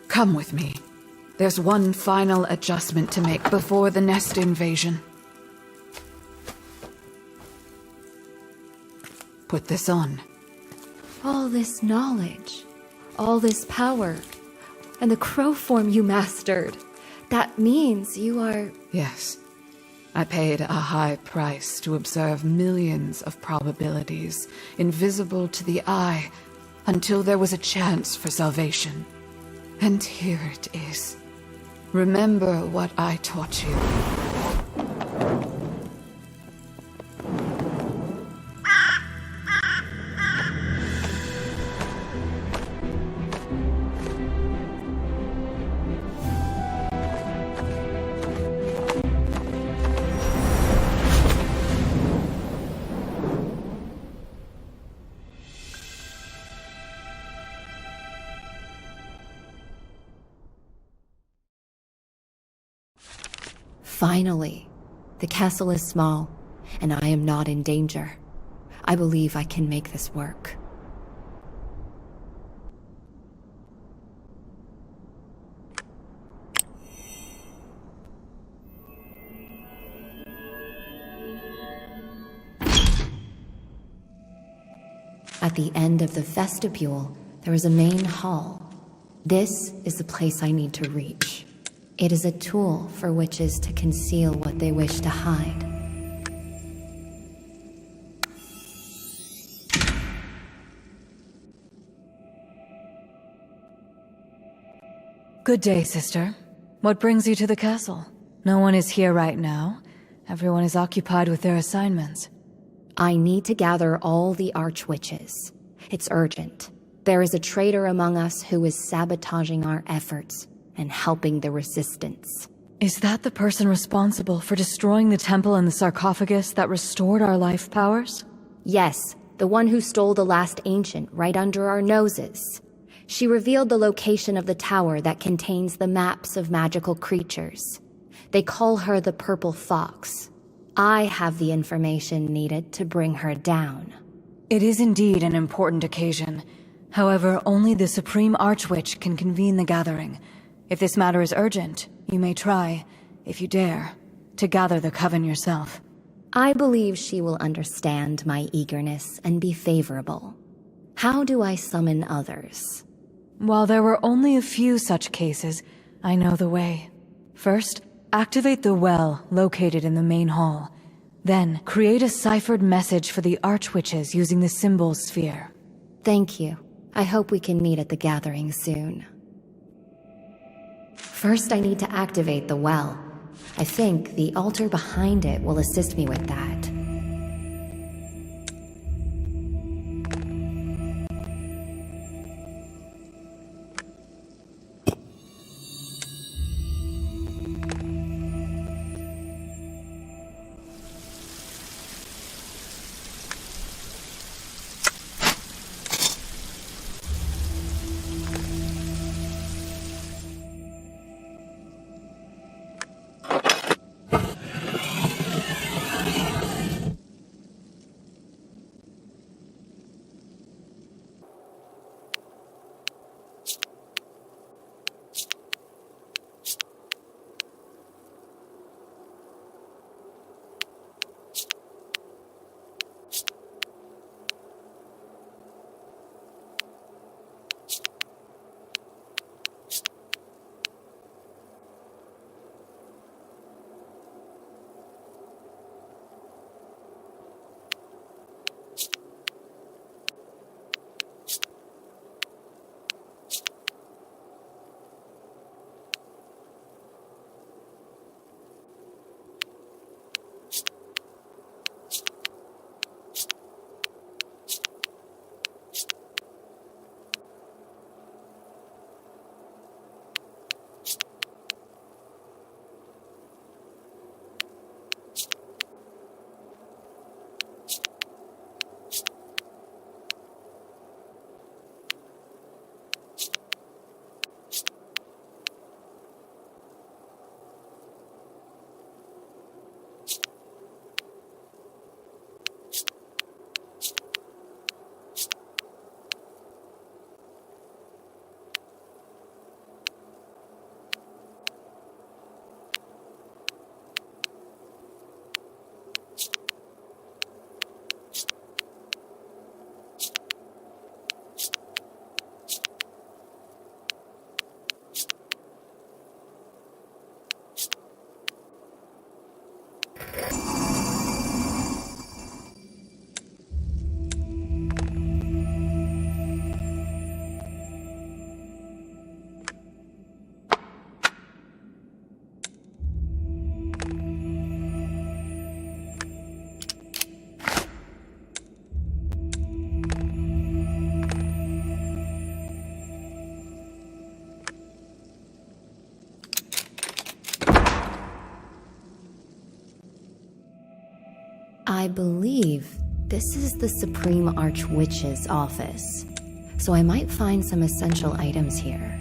Come with me. There's one final adjustment to make before the nest invasion. Put this on. All this knowledge, all this power, and the crow form you mastered. That means you are... Yes. I paid a high price to observe millions of probabilities, invisible to the eye, until there was a chance for salvation. And here it is. Remember what I taught you. Finally, the castle is small, and I am not in danger. I believe I can make this work. At the end of the vestibule, there is a main hall. This is the place I need to reach. It is a tool for witches to conceal what they wish to hide. Good day, sister. What brings you to the castle? No one is here right now. Everyone is occupied with their assignments. I need to gather all the archwitches. It's urgent. There is a traitor among us who is sabotaging our efforts and helping the resistance. Is that the person responsible for destroying the temple and the sarcophagus that restored our life powers? Yes, the one who stole the last ancient right under our noses. She revealed the location of the tower that contains the maps of magical creatures. They call her the Purple Fox. I have the information needed to bring her down. It is indeed an important occasion. However, only the Supreme Archwitch can convene the gathering. If this matter is urgent, you may try, if you dare, to gather the coven yourself. I believe she will understand my eagerness and be favorable. How do I summon others? While there were only a few such cases, I know the way. First, activate the well located in the main hall. Then, create a ciphered message for the Archwitches using the symbol sphere. Thank you. I hope we can meet at the gathering soon. First, I need to activate the well. I think the altar behind it will assist me with that. I believe this is the Supreme Archwitch's office, so I might find some essential items here.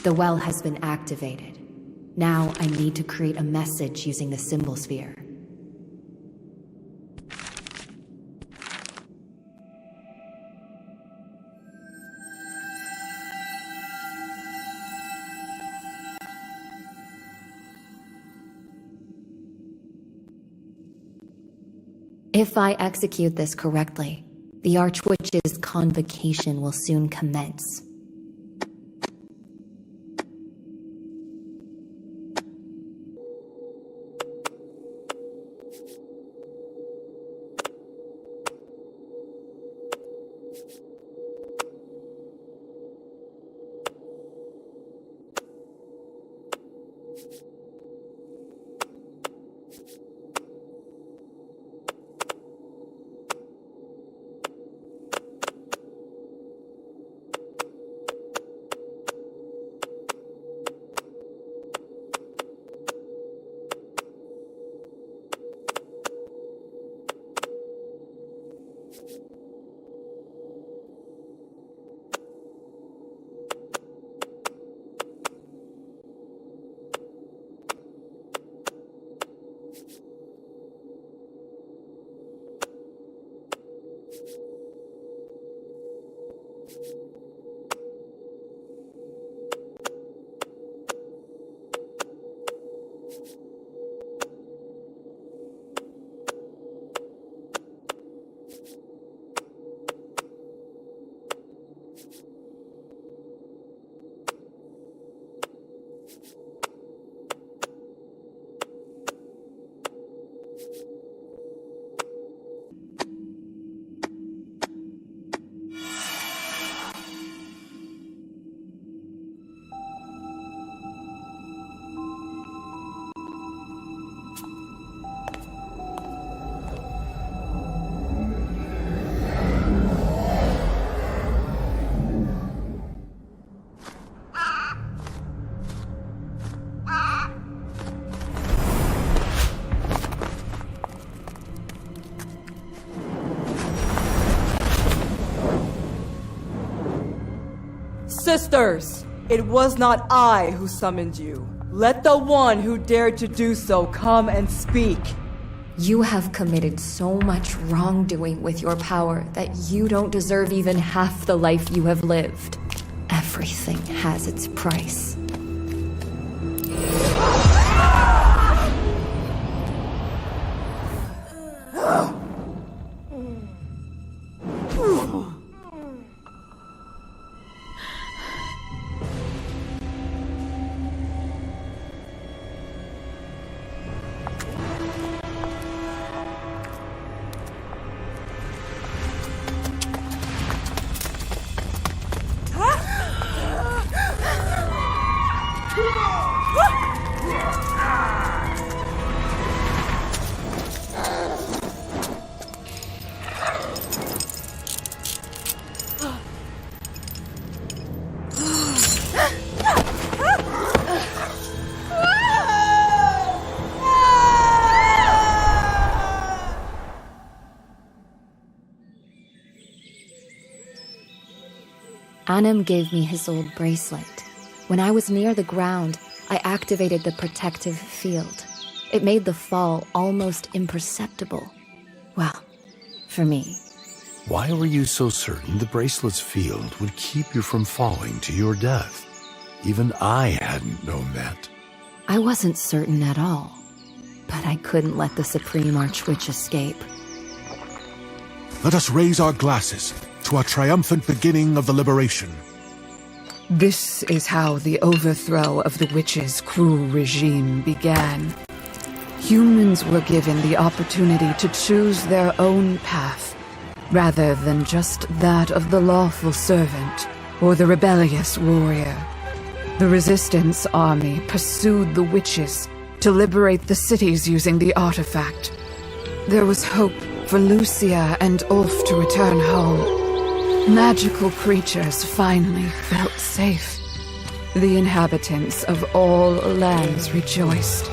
The well has been activated. Now I need to create a message using the symbol sphere. If I execute this correctly, the Archwitch's convocation will soon commence. Sisters, it was not I who summoned you. Let the one who dared to do so come and speak. You have committed so much wrongdoing with your power that you don't deserve even half the life you have lived. Everything has its price. Anim gave me his old bracelet. When I was near the ground, I activated the protective field. It made the fall almost imperceptible. Well, for me. Why were you so certain the bracelet's field would keep you from falling to your death? Even I hadn't known that. I wasn't certain at all, but I couldn't let the Supreme Archwitch escape. Let us raise our glasses to a triumphant beginning of the liberation. This is how the overthrow of the witch's cruel regime began. Humans were given the opportunity to choose their own path, rather than just that of the lawful servant or the rebellious warrior. The Resistance army pursued the witches to liberate the cities using the artifact. There was hope for Lucia and Ulf to return home. Magical creatures finally felt safe. The inhabitants of all lands rejoiced.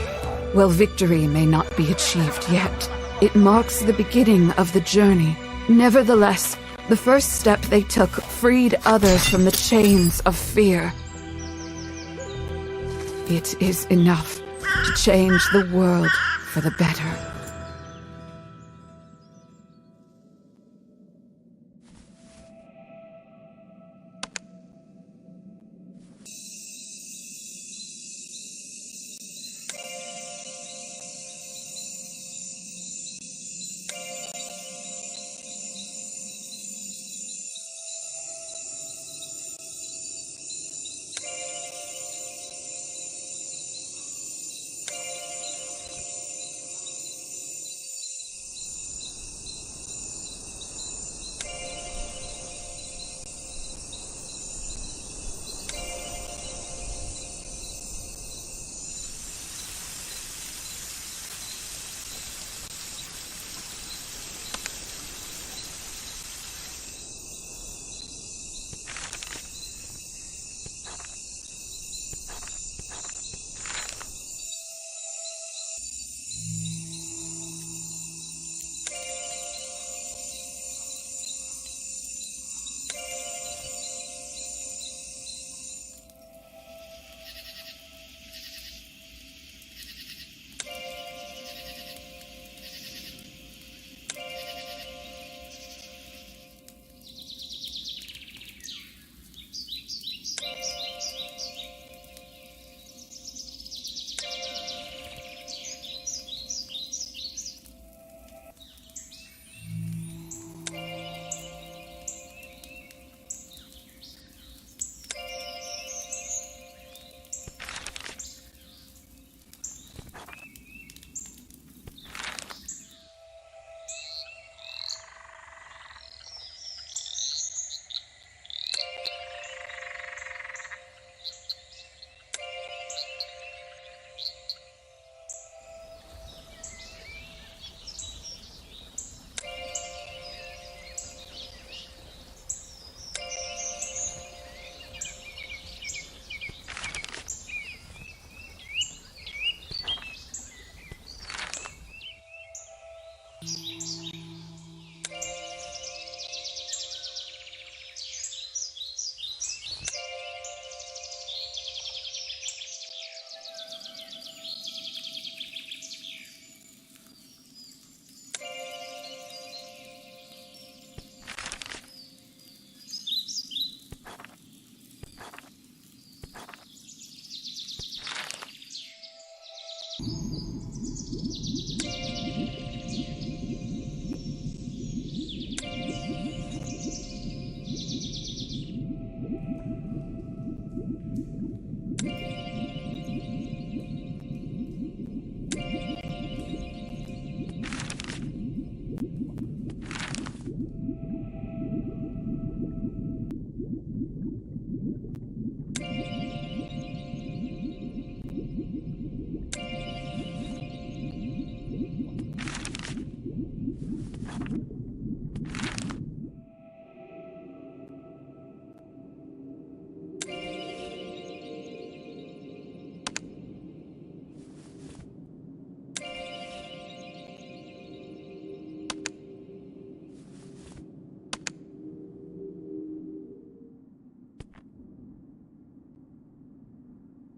While victory may not be achieved yet, it marks the beginning of the journey. Nevertheless, the first step they took freed others from the chains of fear. It is enough to change the world for the better.